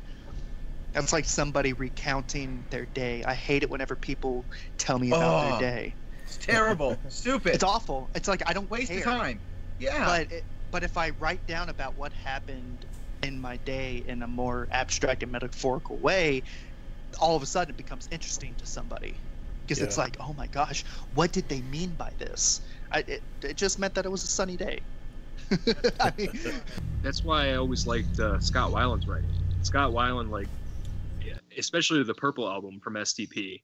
somebody recounting their day. I hate it whenever people tell me about their day. It's terrible. Stupid. It's awful. It's like, I don't waste care. of time. Yeah. But if I write down about what happened in my day in a more abstract and metaphorical way, all of a sudden it becomes interesting to somebody, because it's like, oh my gosh, what did they mean by this? It just meant that it was a sunny day. I mean, that's why I always liked Scott Weiland's writing. Scott Weiland, like, especially the Purple album from STP,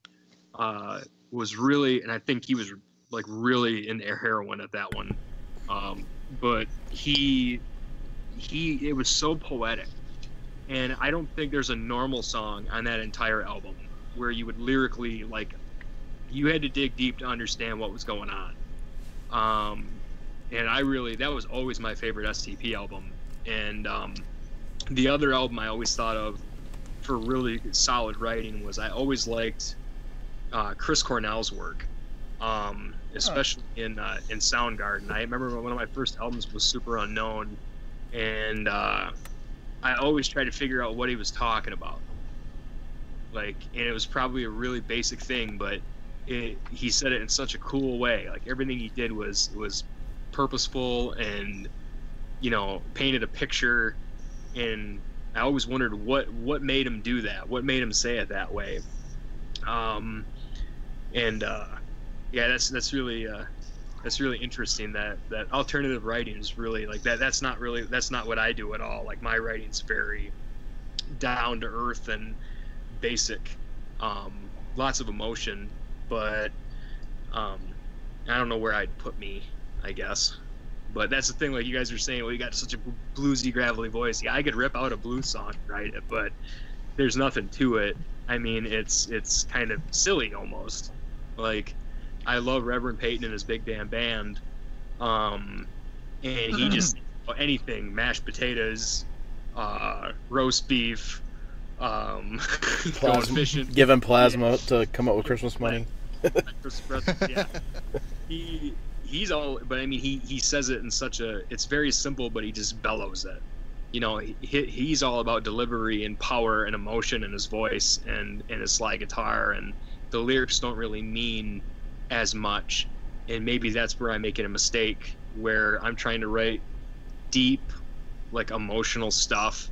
was really, and I think he was like really in heroin at that one. But it was so poetic, And I don't think there's a normal song on that entire album where you would lyrically, like, you had to dig deep to understand what was going on. And that was always my favorite STP album. And the other album I always thought of for really solid writing was, I always liked Chris Cornell's work, especially in Soundgarden. I remember one of my first albums was Super Unknown, and I always tried to figure out what he was talking about. Like, and it was probably a really basic thing, but he said it in such a cool way. Like, everything he did was purposeful, and, you know, painted a picture. And I always wondered what made him do that, what made him say it that way. Yeah, that's really interesting. That alternative writing is really like that. That's not what I do at all. Like, my writing's very down to earth and basic, lots of emotion, but I don't know where I'd put me, I guess. But that's the thing, like you guys are saying, well, you got such a bluesy, gravelly voice. Yeah, I could rip out a blues song, right? But there's nothing to it. I mean, it's kind of silly almost. Like, I love Reverend Peyton and his big damn band, and he just anything, mashed potatoes, roast beef, going fishing, giving plasma to come up with Christmas money. Yeah, he's all, but I mean, he says it in such a, it's very simple, but he just bellows it. You know, he's all about delivery and power and emotion in his voice and his slide guitar, and the lyrics don't really mean as much. And maybe that's where I'm making a mistake, where I'm trying to write deep, like, emotional stuff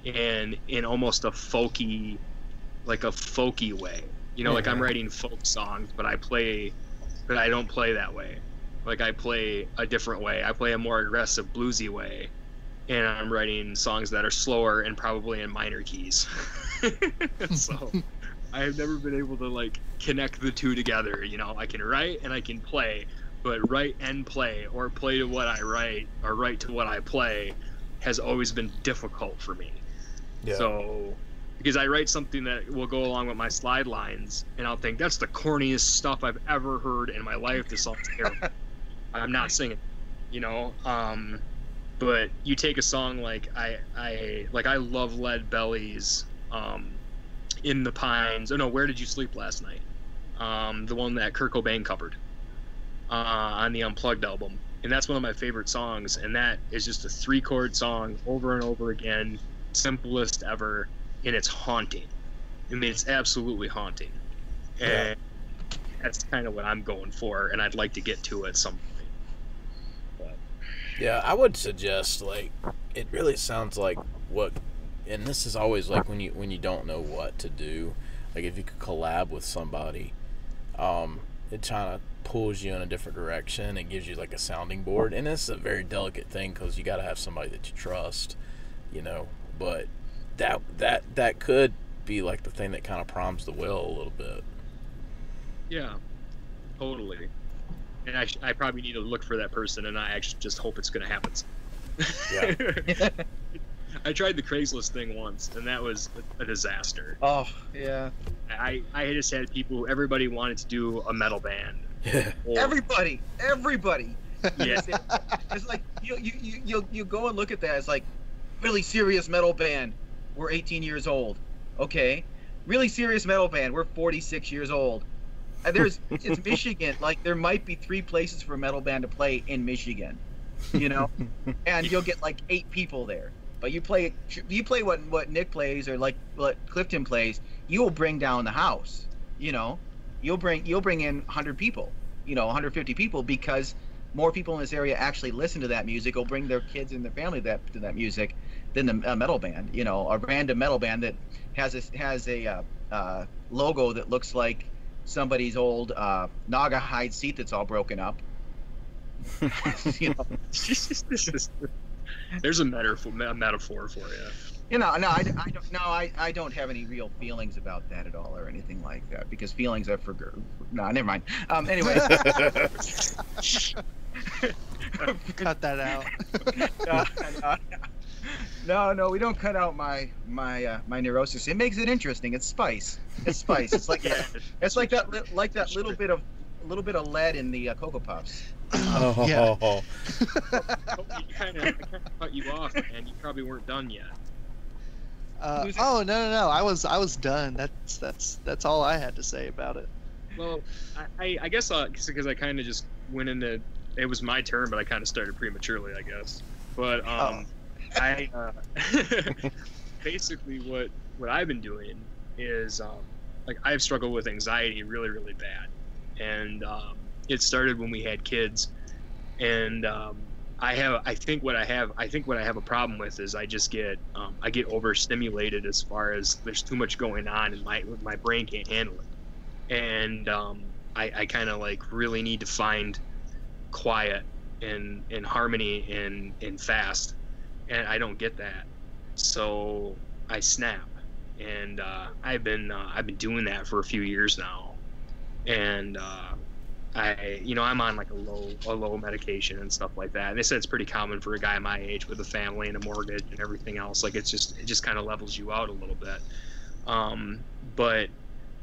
and in almost a folky way. You know, like, I'm writing folk songs, but I don't play that way. Like, I play a different way. I play a more aggressive, bluesy way. And I'm writing songs that are slower and probably in minor keys. So I have never been able to, like, connect the two together. You know, I can write and I can play, but write and play, or play to what I write, or write to what I play, has always been difficult for me. Yeah. So, because I write something that will go along with my slide lines, and I'll think, that's the corniest stuff I've ever heard in my life. This song's terrible. I'm not singing, you know. But you take a song like I love Lead Belly's In the Pines. Oh no, Where Did You Sleep Last Night? The one that Kurt Cobain covered on the Unplugged album. And that's one of my favorite songs, and that is just a 3-chord song over and over again, simplest ever, and it's haunting. I mean, it's absolutely haunting. And that's kind of what I'm going for, and I'd like to get to at some point. Yeah, I would suggest, like, it really sounds like what, and this is always like when you don't know what to do, like, if you could collab with somebody, it kind of pulls you in a different direction. It gives you, like, a sounding board, and it's a very delicate thing because you got to have somebody that you trust, you know. But that could be like the thing that kind of primes the well a little bit. Yeah, totally. And I probably need to look for that person, and I actually just hope it's going to happen. Yeah. I tried the Craigslist thing once, and that was a disaster. Oh, yeah. I just had people, everybody wanted to do a metal band. Everybody. Yeah. It's like, you go and look at that. It's like, really serious metal band. We're 18 years old. Okay. Really serious metal band. We're 46 years old. It's Michigan. Like, there might be 3 places for a metal band to play in Michigan, you know, and you'll get like 8 people there. But you play what Nick plays, or like what Clifton plays, you will bring down the house. You know, you'll bring in 100 people, you know, 150 people, because more people in this area actually listen to that music, will bring their kids and their family to that music, than the metal band. You know, a random metal band that has a logo that looks like somebody's old Naga hide seat that's all broken up. You know, there's a metaphor for you. You know, I don't have any real feelings about that at all, or anything like that, because feelings are for no, never mind. Anyway. Cut that out. No, we don't cut out my neurosis. It makes it interesting. It's spice. It's spice. It's like it's like that little bit of lead in the Cocoa Puffs. Yeah. I kind of cut you off, and you probably weren't done yet. Oh no! I was done. That's all I had to say about it. Well, I guess because I kind of just went into it was my turn, but I kind of started prematurely, I guess. But I basically what I've been doing is like I've struggled with anxiety really really bad, and it started when we had kids, and I think what I have a problem with is I just get I get overstimulated as far as there's too much going on and my brain can't handle it, and I kind of like really need to find quiet and harmony and fast, and I don't get that, so I snap, and I've been doing that for a few years now, and I'm on like a low medication and stuff like that. And they said it's pretty common for a guy my age with a family and a mortgage and everything else. Like it just kind of levels you out a little bit. But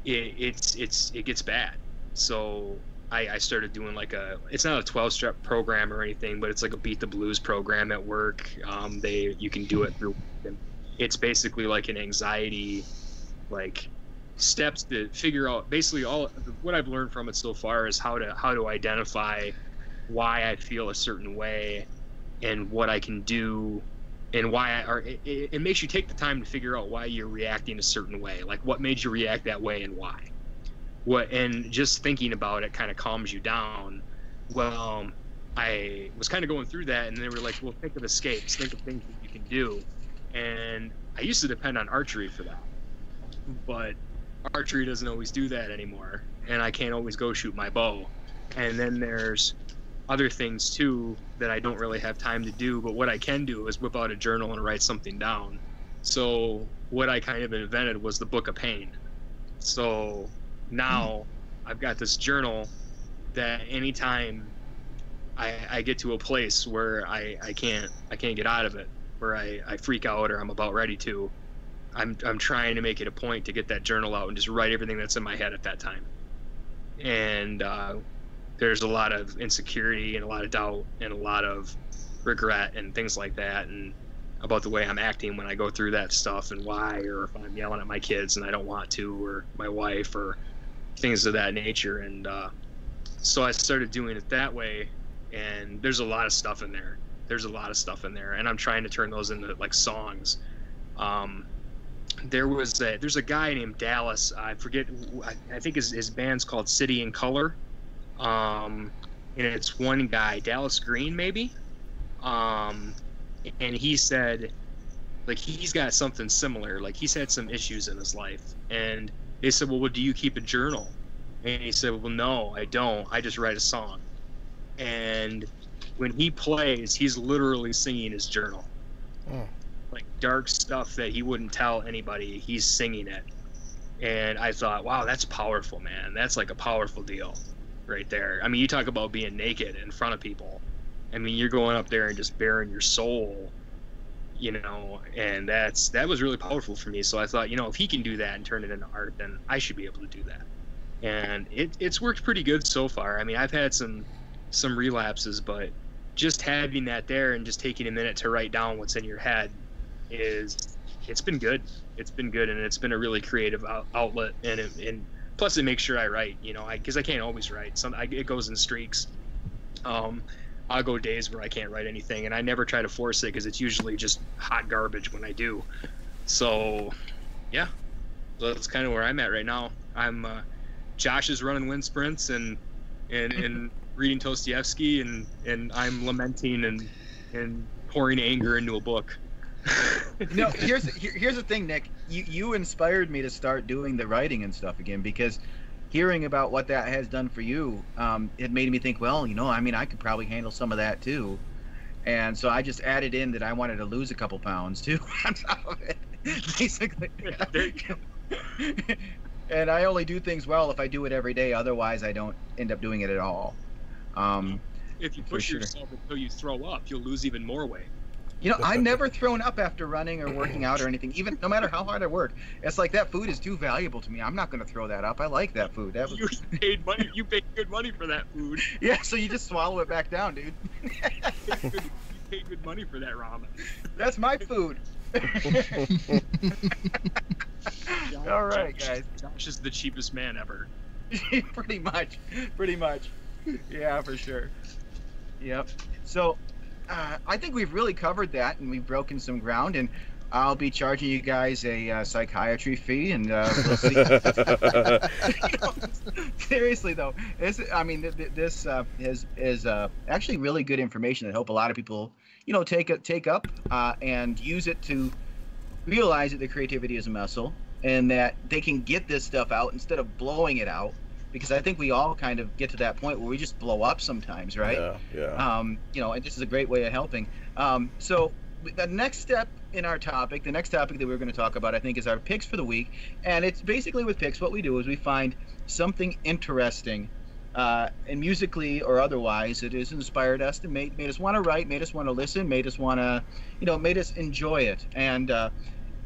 it gets bad. So I started doing like it's not a 12-step program or anything, but it's like a Beat the Blues program at work. You can do it through. It's basically like an anxiety, like steps to figure out basically all what I've learned from it so far is how to identify why I feel a certain way and what I can do and it makes you take the time to figure out why you're reacting a certain way, like what made you react that way and why. And just thinking about it kind of calms you down. Well, I was kind of going through that, and they were like, well, think of escapes, think of things that you can do. And I used to depend on archery for that, but archery doesn't always do that anymore, and I can't always go shoot my bow. And then there's other things too that I don't really have time to do, but what I can do is whip out a journal and write something down. So what I kind of invented was the Book of Pain. So now I've got this journal that anytime I get to a place where I can't get out of it, where I freak out or I'm about ready to, I'm trying to make it a point to get that journal out and just write everything that's in my head at that time. And there's a lot of insecurity and a lot of doubt and a lot of regret and things like that, and about the way I'm acting when I go through that stuff and why, or if I'm yelling at my kids and I don't want to, or my wife, or things of that nature. And so I started doing it that way, and there's a lot of stuff in there. And I'm trying to turn those into like songs. There's a guy named Dallas. I forget. I think his band's called City in Color. And it's one guy, Dallas Green, maybe. And he said, like, he's got something similar. Like, he's had some issues in his life. And they said, well, do you keep a journal? And he said, well, no, I don't. I just write a song. And when he plays, he's literally singing his journal. Oh. Like dark stuff that he wouldn't tell anybody, he's singing it. And I thought, wow, that's powerful, man. That's like a powerful deal right there. I mean, you talk about being naked in front of people. I mean, you're going up there and just bearing your soul, and that was really powerful for me. So I thought, if he can do that and turn it into art, then I should be able to do that. And it's worked pretty good so far. I mean, I've had some relapses, but just having that there and just taking a minute to write down what's in your head it's been good. It's been good, and it's been a really creative outlet, and plus it makes sure I write, because I can't always write. It goes in streaks. I'll go days where I can't write anything, and I never try to force it because it's usually just hot garbage when I do. So yeah, so that's kind of where I'm at right now. Josh is running wind sprints and reading Dostoevsky, and I'm lamenting and pouring anger into a book. Here's the thing, Nick. You inspired me to start doing the writing and stuff again, because hearing about what that has done for you, it made me think, well, I could probably handle some of that too. And so I just added in that I wanted to lose a couple pounds too on top of it, basically. And I only do things well if I do it every day. Otherwise, I don't end up doing it at all. If you push yourself until you throw up, you'll lose even more weight. You know, I've never thrown up after running or working out or anything, even no matter how hard I work. It's like that food is too valuable to me. I'm not going to throw that up. I like that food. You paid money. You paid good money for that food. Yeah, so you just swallow it back down, dude. You paid good money for that ramen. That's my food. All right, guys. Josh is the cheapest man ever. Pretty much. Yeah, for sure. Yep. So, I think we've really covered that, and we've broken some ground, and I'll be charging you guys a psychiatry fee, and we'll see. Seriously though, this is actually really good information that I hope a lot of people, take up and use it to realize that the creativity is a muscle, and that they can get this stuff out instead of blowing it out. Because I think we all kind of get to that point where we just blow up sometimes, right? Yeah. And this is a great way of helping. So the next step in our topic, the next topic that we're going to talk about, I think, is our picks for the week. And it's basically with picks, what we do is we find something interesting, and musically or otherwise, it has inspired us to made us want to write, made us want to listen, made us want to, made us enjoy it. And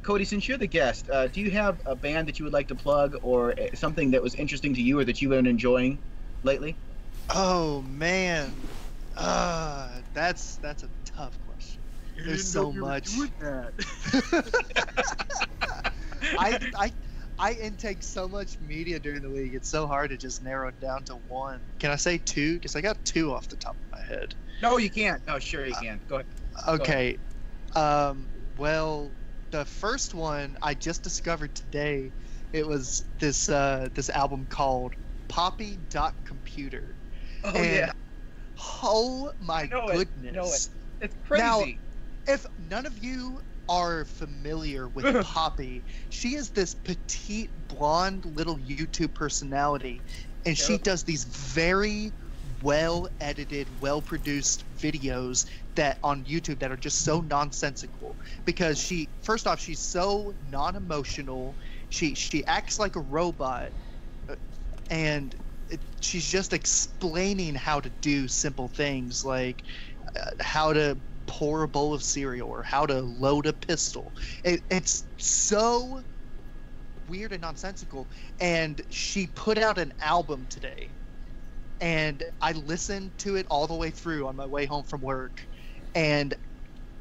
Cody, since you're the guest, do you have a band that you would like to plug, or something that was interesting to you or that you've been enjoying lately? Oh man, that's a tough question. There's so much. I intake so much media during the week. It's so hard to just narrow it down to one. Can I say two? Because I got two off the top of my head. No, you can't. No, sure you can. Go ahead. Okay. Well, the first one I just discovered today. It was this album called Poppy.Computer. Oh, yeah. Oh my goodness. It's crazy. Now, if none of you are familiar with Poppy, she is this petite blonde little YouTube personality, and she does these very well edited, well produced videos that on YouTube that are just so nonsensical, because first off, she's so non-emotional. She acts like a robot, and she's just explaining how to do simple things like how to pour a bowl of cereal or how to load a pistol. It's so weird and nonsensical. And she put out an album today, and I listened to it all the way through on my way home from work, and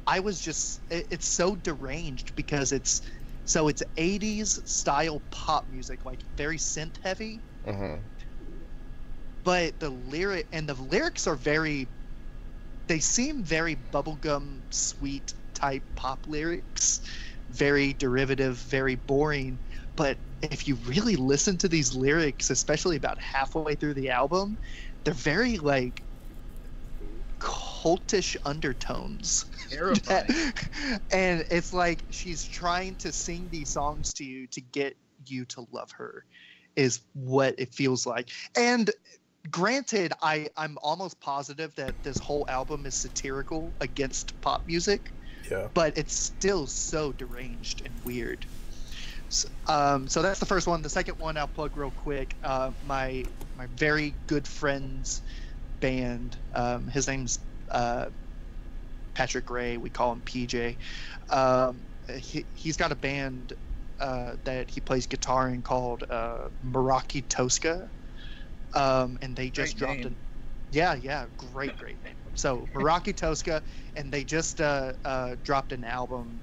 I was just it's so deranged because it's 80s style pop music, like very synth heavy. But the lyrics are they seem very bubblegum sweet type pop lyrics, very derivative, very boring. But if you really listen to these lyrics, especially about halfway through the album, they're very like cultish undertones. Terrifying. And it's like she's trying to sing these songs to you to get you to love her, is what it feels like. And granted, I'm almost positive that this whole album is satirical against pop music. Yeah. But it's still so deranged and weird. So that's the first one. The second one I'll plug real quick. My very good friend's band. His name's Patrick Ray. We call him PJ. He's got a band that he plays guitar in called Meraki Tosca. And they just dropped an great name. So Meraki Tosca, and they just dropped an album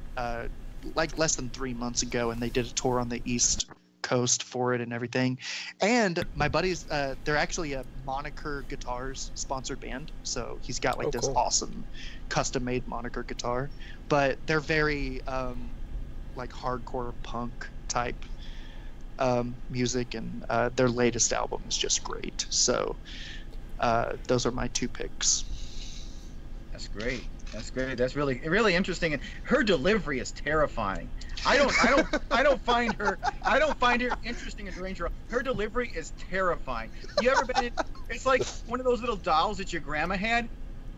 like less than 3 months ago, and they did a tour on the East Coast for it and everything. And my buddies, they're actually a Moniker Guitars sponsored band, so he's got like this awesome custom made Moniker guitar, but they're very like hardcore punk type music, and their latest album is just great. So those are my two picks. That's great. That's really interesting. And her delivery is terrifying. I don't find her interesting and deranged. Her delivery is terrifying. You ever been in? It's like one of those little dolls that your grandma had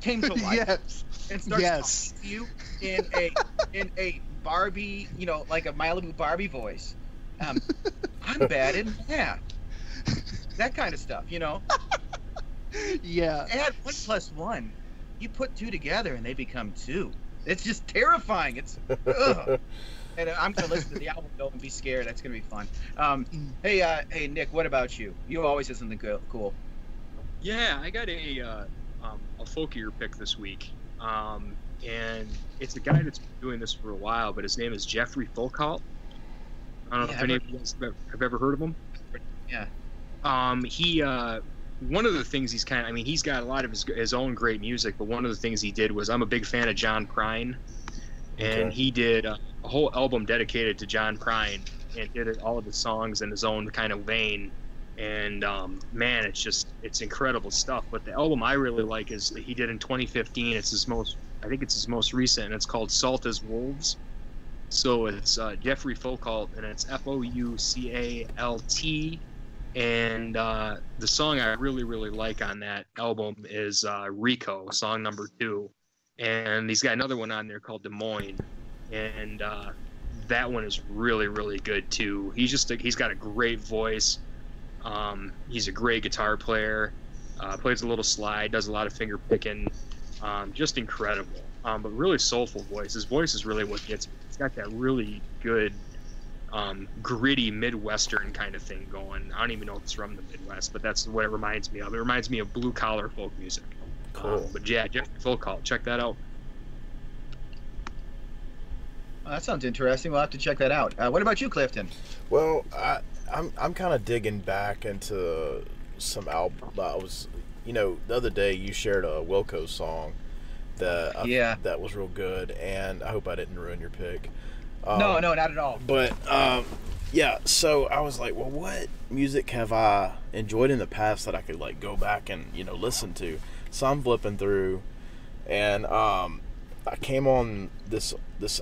came to life. Yes. And starts talking to you in a Barbie, like a Malibu Barbie voice. I'm bad in math. That kind of stuff, Yeah. Add 1 + 1. You put two together and they become two. It's just terrifying. It's ugh. And I'm gonna listen to the album though and be scared. That's gonna be fun. Hey Nick, what about you? You always have something cool. Yeah, I got a folkier pick this week, and it's a guy that's been doing this for a while, but his name is Jeffrey Folkalt. I don't know if any of you guys have ever heard of him. Yeah. He one of the things he's he's got a lot of his own great music, but one of the things he did was, I'm a big fan of John Prine, and he did a whole album dedicated to John Prine and did all of his songs in his own kind of vein. And man, it's incredible stuff. But the album I really like is that he did in 2015. I think it's his most recent, and it's called Salt as Wolves. So it's Jeffrey Folkalt, and it's Foucalt. And the song I really, really like on that album is Rico, song number 2. And he's got another one on there called Des Moines. And that one is really, really good too. He's got a great voice. He's a great guitar player, plays a little slide, does a lot of finger picking, just incredible. But really soulful voice. His voice is really what gets me. It's got that really good, gritty Midwestern kind of thing going. I don't even know if it's from the Midwest, but that's what it reminds me of. It reminds me of blue collar folk music. Cool. But yeah, Jeffrey Folkalt, check that out. Oh, that sounds interesting. We'll have to check that out. What about you, Clifton? Well, I'm kind of digging back into some album. I was, the other day you shared a Wilco song that was real good, and I hope I didn't ruin your pick. No, not at all. But yeah, so I was like, well, what music have I enjoyed in the past that I could like go back and listen to? So I'm flipping through, and I came on this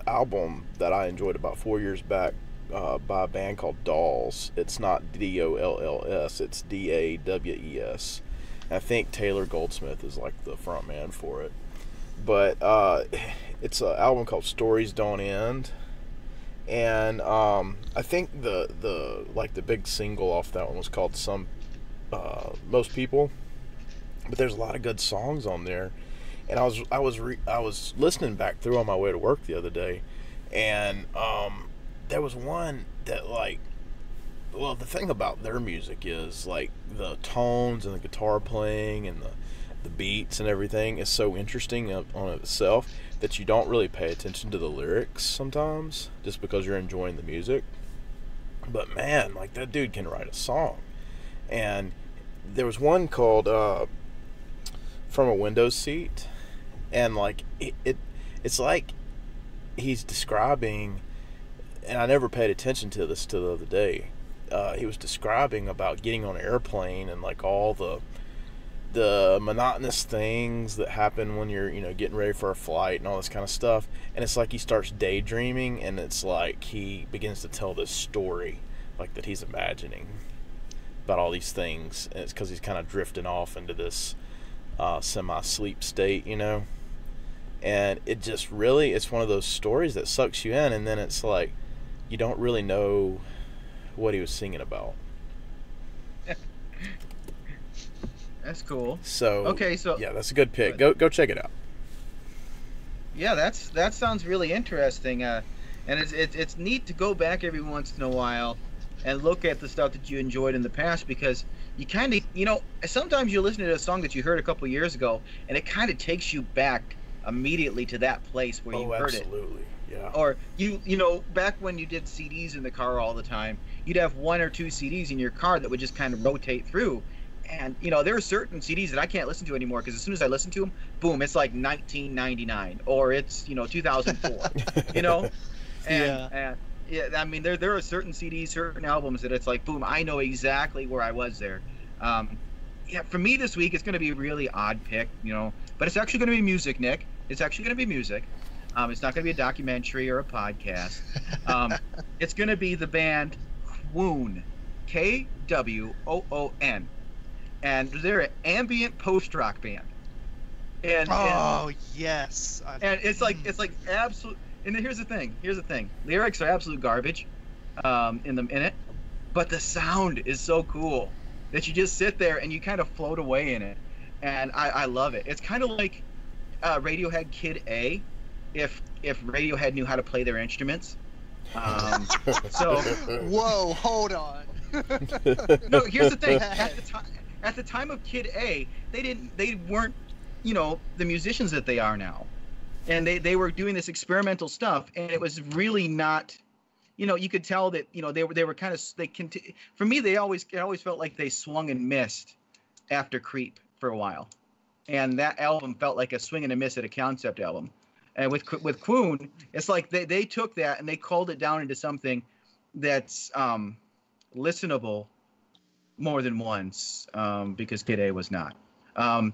album that I enjoyed about 4 years back by a band called Dolls. It's not Dolls, it's Dawes. I think Taylor Goldsmith is like the front man for it. But it's an album called Stories Don't End. And I think the big single off that one was called Most People. But there's a lot of good songs on there. And I was listening back through on my way to work the other day, and there was one that the thing about their music is like the tones and the guitar playing and the beats and everything is so interesting on itself that you don't really pay attention to the lyrics sometimes just because you're enjoying the music. But man, like that dude can write a song. And there was one called From a Window Seat, and like it's like he's describing, and I never paid attention to this till the other day. He was describing about getting on an airplane and like all the monotonous things that happen when you're getting ready for a flight and all this kind of stuff. And it's like he starts daydreaming, and it's like he begins to tell this story like that he's imagining about all these things, and it's because he's kind of drifting off into this semi-sleep state, and it just really, it's one of those stories that sucks you in, and then it's like you don't really know what he was singing about. That's cool. So yeah, that's a good pick. Go check it out. Yeah, that sounds really interesting. And it's neat to go back every once in a while and look at the stuff that you enjoyed in the past, because you kind of, sometimes you listen to a song that you heard a couple years ago, and it kind of takes you back immediately to that place where you heard it. Absolutely, yeah. Or back when you did CDs in the car all the time, you'd have 1 or 2 CDs in your car that would just kind of rotate through. And there are certain CDs that I can't listen to anymore, because as soon as I listen to them, boom, it's like 1999 or it's 2004. And yeah, I mean there are certain CDs, certain albums that it's like, boom, I know exactly where I was there. Yeah, for me this week it's going to be a really odd pick, but it's actually going to be music, Nick. It's actually going to be music. It's not going to be a documentary or a podcast. It's going to be the band Kwoon, Kwoon. And they're an ambient post-rock band. And yes. And it's like absolute. And here's the thing. Lyrics are absolute garbage, in it, but the sound is so cool that you just sit there and you kind of float away in it, and I love it. It's kind of like Radiohead Kid A, if Radiohead knew how to play their instruments. So Whoa, hold on. no, here's the thing. At the time of Kid A, they weren't, the musicians that they are now, and they were doing this experimental stuff, and it was really not, you could tell that they were kind of for me it always felt like they swung and missed after Creep for a while, and that album felt like a swing and a miss at a concept album. And with Quoon, it's like they took that and they culled it down into something that's listenable more than once, because Kid A was not. I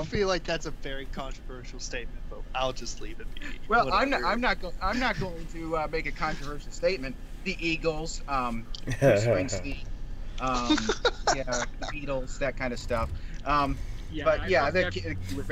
feel like that's a very controversial statement, but I'll just leave it be. Well, Whatever. I'm not going to make a controversial statement. The Eagles, Bruce Springsteen, the Beatles, that kind of stuff.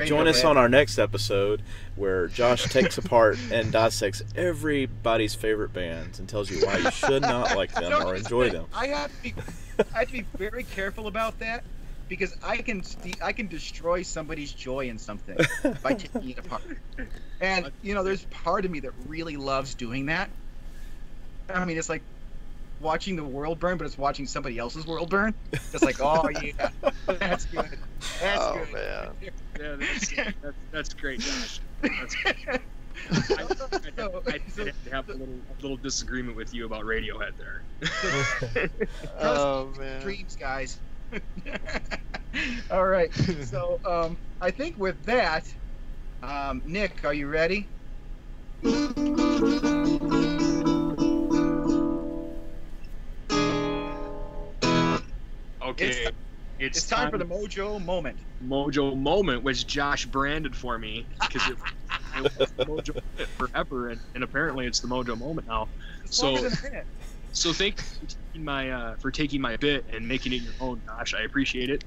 Join us on our next episode where Josh takes apart and dissects everybody's favorite bands and tells you why you should not like them or enjoy them. I have to be very careful about that, because I can destroy somebody's joy in something by taking it apart. And there's part of me that really loves doing that. I mean, it's like watching the world burn, but it's watching somebody else's world burn. It's like, oh yeah, that's good. That's good. Man. Yeah, that's great, Josh. That's great. I have to have a little disagreement with you about Radiohead there. Oh man. Dreams, guys. All right. So I think with that, Nick, are you ready? Okay. It's time for the Mojo Moment. Mojo Moment, which Josh branded for me because it was the Mojo Moment forever, and apparently it's the Mojo Moment now. So thank you for taking my bit and making it your own, Josh. I appreciate it.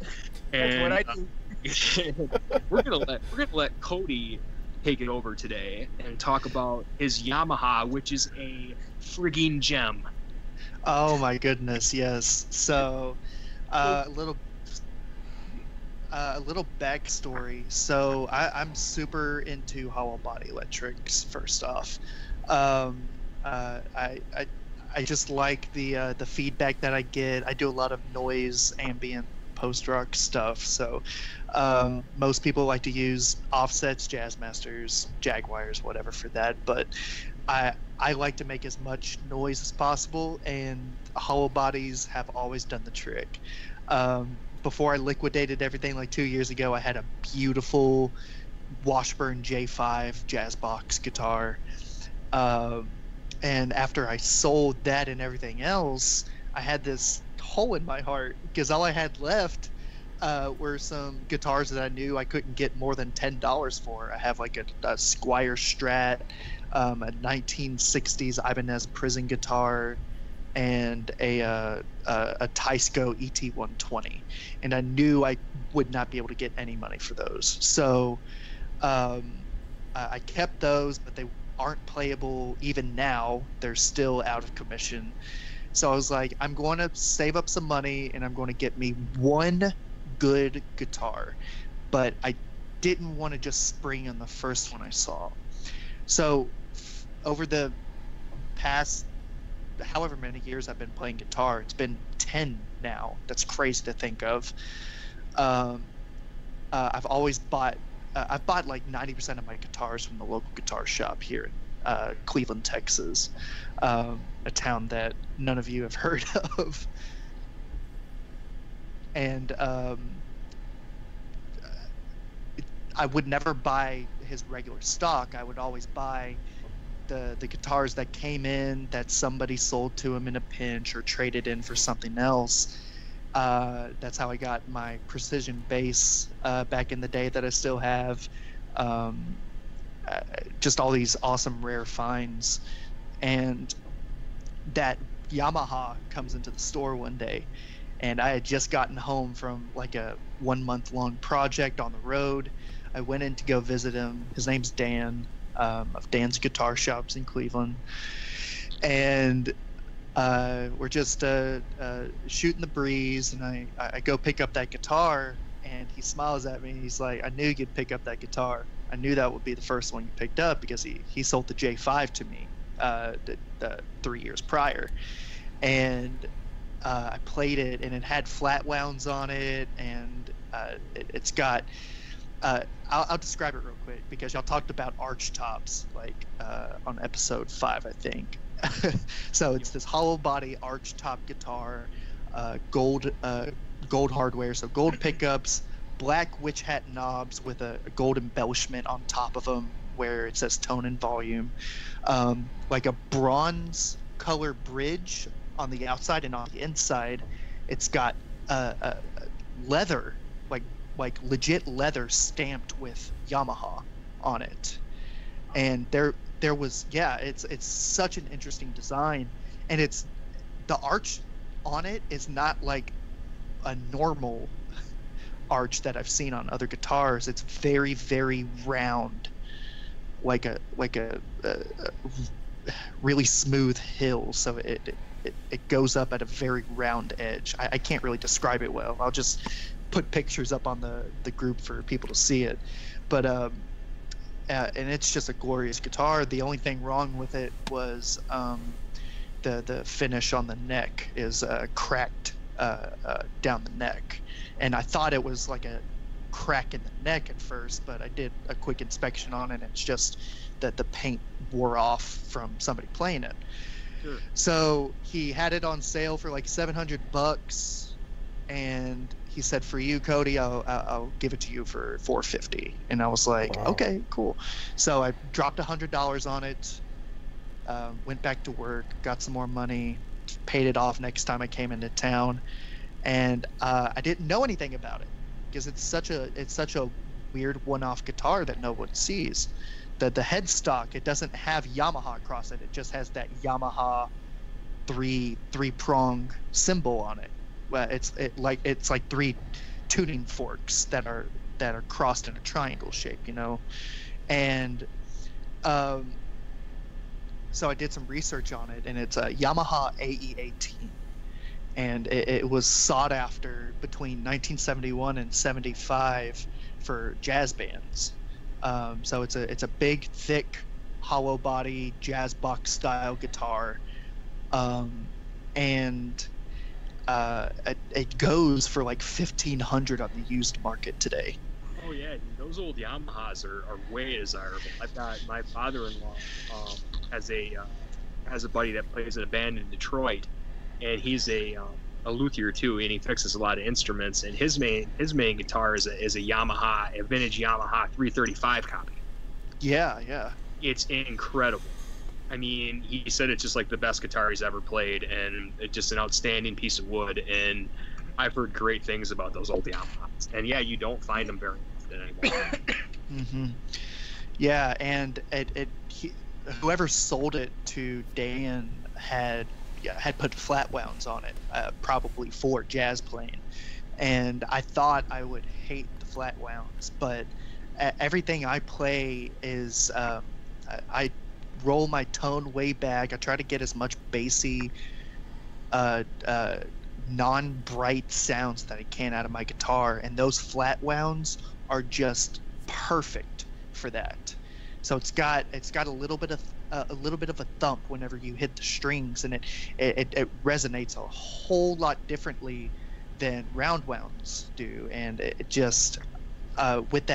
And that's what I do. we're gonna let Cody take it over today and talk about his Yamaha, which is a frigging gem. Oh my goodness, yes. So a little backstory. So I'm super into hollow body electrics. First off, I just like the feedback that I get. I do a lot of noise, ambient, post rock stuff. So most people like to use offsets, Jazzmasters, Jaguars, whatever for that. But I like to make as much noise as possible, and hollow bodies have always done the trick. Before I liquidated everything like 2 years ago, I had a beautiful Washburn J5 jazz box guitar. And after I sold that and everything else, I had this hole in my heart because all I had left were some guitars that I knew I couldn't get more than $10 for. I have like a Squire Strat, a 1960s Ibanez prison guitar, and a Teisco ET120, and I knew I would not be able to get any money for those. So I kept those, but they aren't playable even now. They're still out of commission. So I was like, I'm going to save up some money and I'm going to get me one good guitar. But I didn't want to just spring on the first one I saw. So over the past however many years I've been playing guitar, it's been 10 now. That's crazy to think of. I've always bought like 90% of my guitars from the local guitar shop here in Cleveland, Texas, a town that none of you have heard of. And I would never buy his regular stock. I would always buy the guitars that came in that somebody sold to him in a pinch or traded in for something else. That's how I got my precision bass back in the day that I still have. Just all these awesome rare finds. And that Yamaha comes into the store one day, and I had just gotten home from like a 1 month long project on the road. I went in to go visit him. His name's Dan, of Dan's Guitar Shops in Cleveland. And we're just shooting the breeze, and I go pick up that guitar, and he smiles at me. He's like, I knew you'd pick up that guitar. I knew that would be the first one you picked up because he sold the J5 to me the 3 years prior. And I played it, and it had flat wounds on it, and it's got I'll describe it real quick because y'all talked about arch tops on episode 5, I think. So it's this hollow body arch top guitar, gold hardware, so gold pickups, black witch hat knobs with a gold embellishment on top of them where it says tone and volume, like a bronze color bridge on the outside, and on the inside it's got leather, like legit leather stamped with Yamaha on it. And there was, it's such an interesting design, and it's the arch on it is not like a normal arch that I've seen on other guitars. It's very, very round, like a really smooth hill. So it goes up at a very round edge. I can't really describe it well. I'll just put pictures up on the group for people to see it. But and it's just a glorious guitar. The only thing wrong with it was the finish on the neck is cracked down the neck, and I thought it was like a crack in the neck at first, but I did a quick inspection on it, and it's just that the paint wore off from somebody playing it. Sure. So he had it on sale for like $700, and he said, for you, Cody, I'll give it to you for $450. And I was like, wow. Okay, cool. So I dropped $100 on it, went back to work, got some more money, paid it off next time I came into town, and I didn't know anything about it because it's such a weird one-off guitar that no one sees. The headstock, it doesn't have Yamaha across it. It just has that Yamaha three-prong symbol on it. Well, it's like 3 tuning forks that are crossed in a triangle shape, and so I did some research on it, and it's a Yamaha AE18, and it was sought after between 1971 and 75 for jazz bands. So it's a big, thick, hollow body jazz box style guitar, and it goes for like $1,500 on the used market today. Oh yeah, dude, those old Yamahas are way desirable. I've got my father-in-law has a buddy that plays in a band in Detroit, and he's a luthier too, and he fixes a lot of instruments. And his main guitar is a Yamaha, a vintage Yamaha 335 copy. Yeah. It's incredible. I mean, he said it's just like the best guitar he's ever played, and it's just an outstanding piece of wood. And I've heard great things about those old Yamahas. And yeah, you don't find them very often anymore. Mm-hmm. Yeah, and whoever sold it to Dan had put flat wounds on it, probably for jazz playing. And I thought I would hate the flat wounds, but everything I play is I roll my tone way back. I try to get as much bassy, non-bright sounds that I can out of my guitar, and those flat wounds are just perfect for that. So it's got a little bit of a thump whenever you hit the strings, and it resonates a whole lot differently than round wounds do, and it just with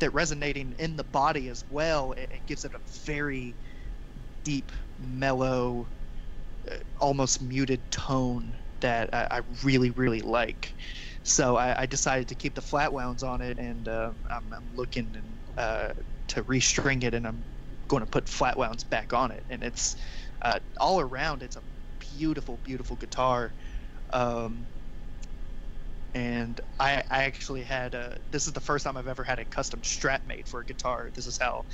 it resonating in the body as well, it gives it a very deep, mellow, almost muted tone that I really, really like. So I decided to keep the flat wounds on it, and I'm looking to restring it, and I'm going to put flat wounds back on it. And it's all around, it's a beautiful, beautiful guitar. And I actually had this is the first time I've ever had a custom strap made for a guitar. This is how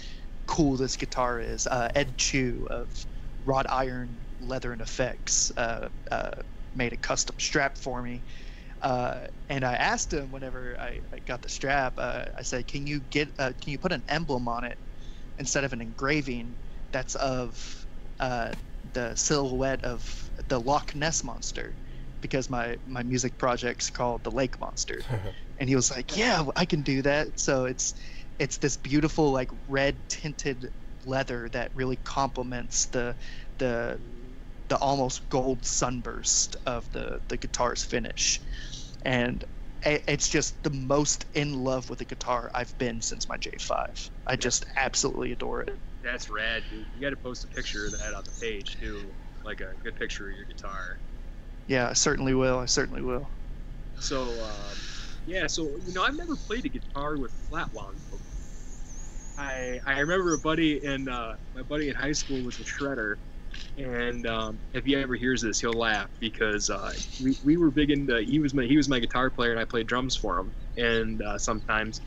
cool this guitar is. Ed Chu of Wrought Iron Leather and Effects made a custom strap for me. And I asked him whenever I got the strap, I said, can you put an emblem on it instead of an engraving that's of the silhouette of the Loch Ness Monster? because my music project's called The Lake Monster. And he was like, yeah, I can do that. So it's this beautiful like red tinted leather that really complements the almost gold sunburst of the guitar's finish. And it's just the most in love with the guitar I've been since my J5. I just absolutely adore it. That's rad, dude. You got to post a picture of that on the page too, like a good picture of your guitar. Yeah, I certainly will. So, yeah. So I've never played a guitar with flat wound. I remember my buddy in high school was a shredder, and if he ever hears this, he'll laugh because we were big into. He was my guitar player, and I played drums for him, and sometimes.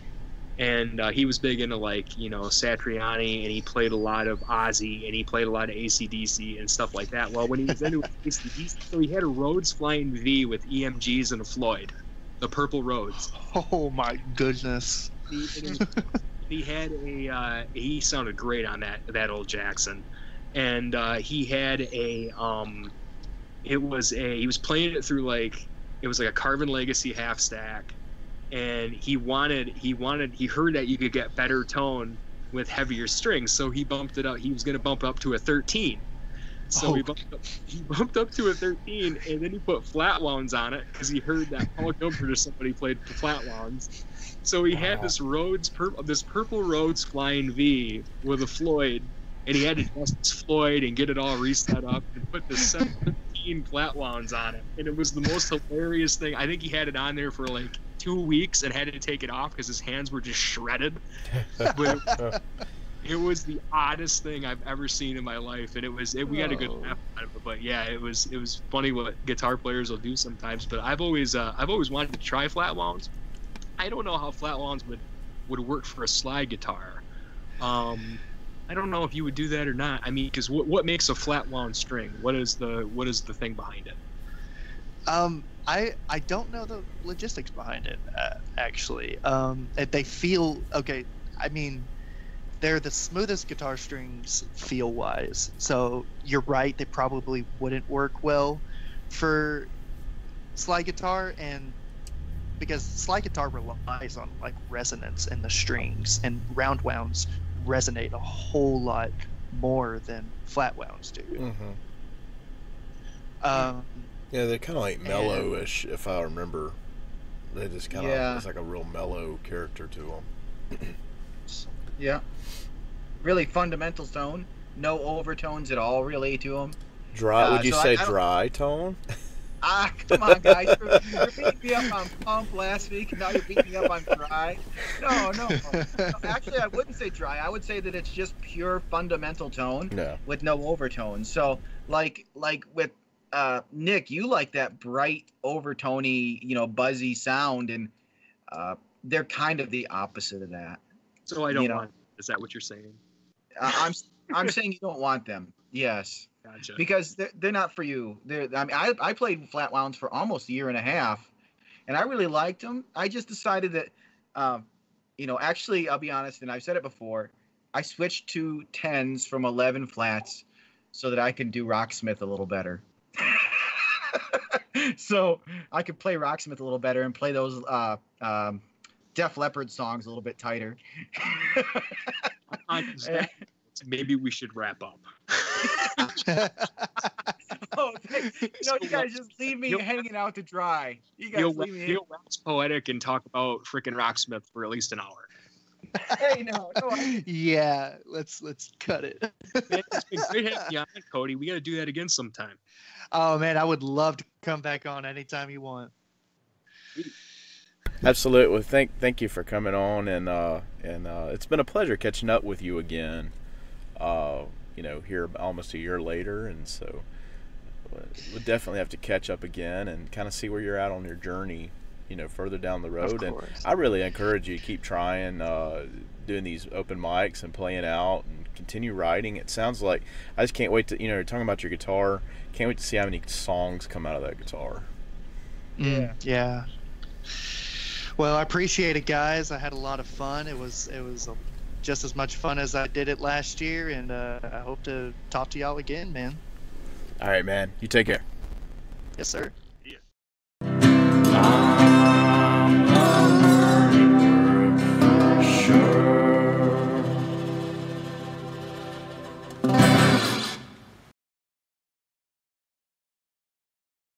And he was big into Satriani, and he played a lot of Ozzy, and he played a lot of AC/DC and stuff like that. Well, when he was into AC/DC, so he had a Rhodes Flying V with EMGs and a Floyd, the purple Rhodes. Oh my goodness! He had he sounded great on that old Jackson, and he had he was playing it through it was like a Carbon Legacy half stack. And he heard that you could get better tone with heavier strings, so he bumped it up. He was going to bump up to a 13. So he bumped up to a 13, and then he put flat wounds on it because he heard that Paul Gilbert or somebody played flat wounds. So he had this purple Rhodes Flying V with a Floyd, and he had to test his Floyd and get it all reset up and put the 17 flat wounds on it. And it was the most hilarious thing. I think he had it on there for 2 weeks and had to take it off because his hands were just shredded. But it was the oddest thing I've ever seen in my life, and we had a good laugh out of it. But yeah, it was funny what guitar players will do sometimes. But I've always wanted to try flat wounds. I don't know how flat wounds would work for a slide guitar. I don't know if you would do that or not. I mean, because what makes a flat wound string? What is the thing behind it? I don't know the logistics behind it, actually. They feel okay. I mean, they're the smoothest guitar strings feel-wise. So you're right, they probably wouldn't work well for slide guitar, and because slide guitar relies on resonance in the strings, and round wounds resonate a whole lot more than flat wounds do. Mm-hmm. Yeah, they're kind of mellow-ish, if I remember. They just kind of, it's like a real mellow character to them. Yeah. Really fundamental tone. No overtones at all, really, to them. Dry? Would you say dry tone? Come on, guys. You're beating me up on pump last week, and now you're beating me up on dry. No. Actually, I wouldn't say dry. I would say that it's just pure fundamental tone with no overtones. So, like with Nick, you like that bright, overtony, buzzy sound, and they're kind of the opposite of that. So I don't want. Is that what you're saying? I'm saying you don't want them. Yes. Gotcha. Because they're not for you. I played flat wounds for almost a year and a half, and I really liked them. I just decided that, actually, I'll be honest, and I've said it before, I switched to 10s from 11 flats so that I can do Rocksmith a little better. So I could play Rocksmith a little better and play those Def Leppard songs a little bit tighter. Maybe we should wrap up. You guys just leave me hanging out to dry. You guys leave me. You'll wax poetic and talk about freaking Rocksmith for at least an hour. Hey, no. Yeah, let's cut it. Man, it's been great having you on, Cody. We got to do that again sometime. Oh man, I would love to come back on anytime you want. Absolutely. Thank you for coming on, and it's been a pleasure catching up with you again. Here almost a year later, and so we'll definitely have to catch up again and kind of see where you're at on your journey, further down the road. And I really encourage you to keep trying, doing these open mics and playing out, and continue writing. It sounds like I just can't wait to, you're talking about your guitar. Can't wait to see how many songs come out of that guitar. Yeah. Well, I appreciate it, guys. I had a lot of fun. It was just as much fun as I did it last year, and I hope to talk to y'all again, man. All right, man. You take care. Yes, sir.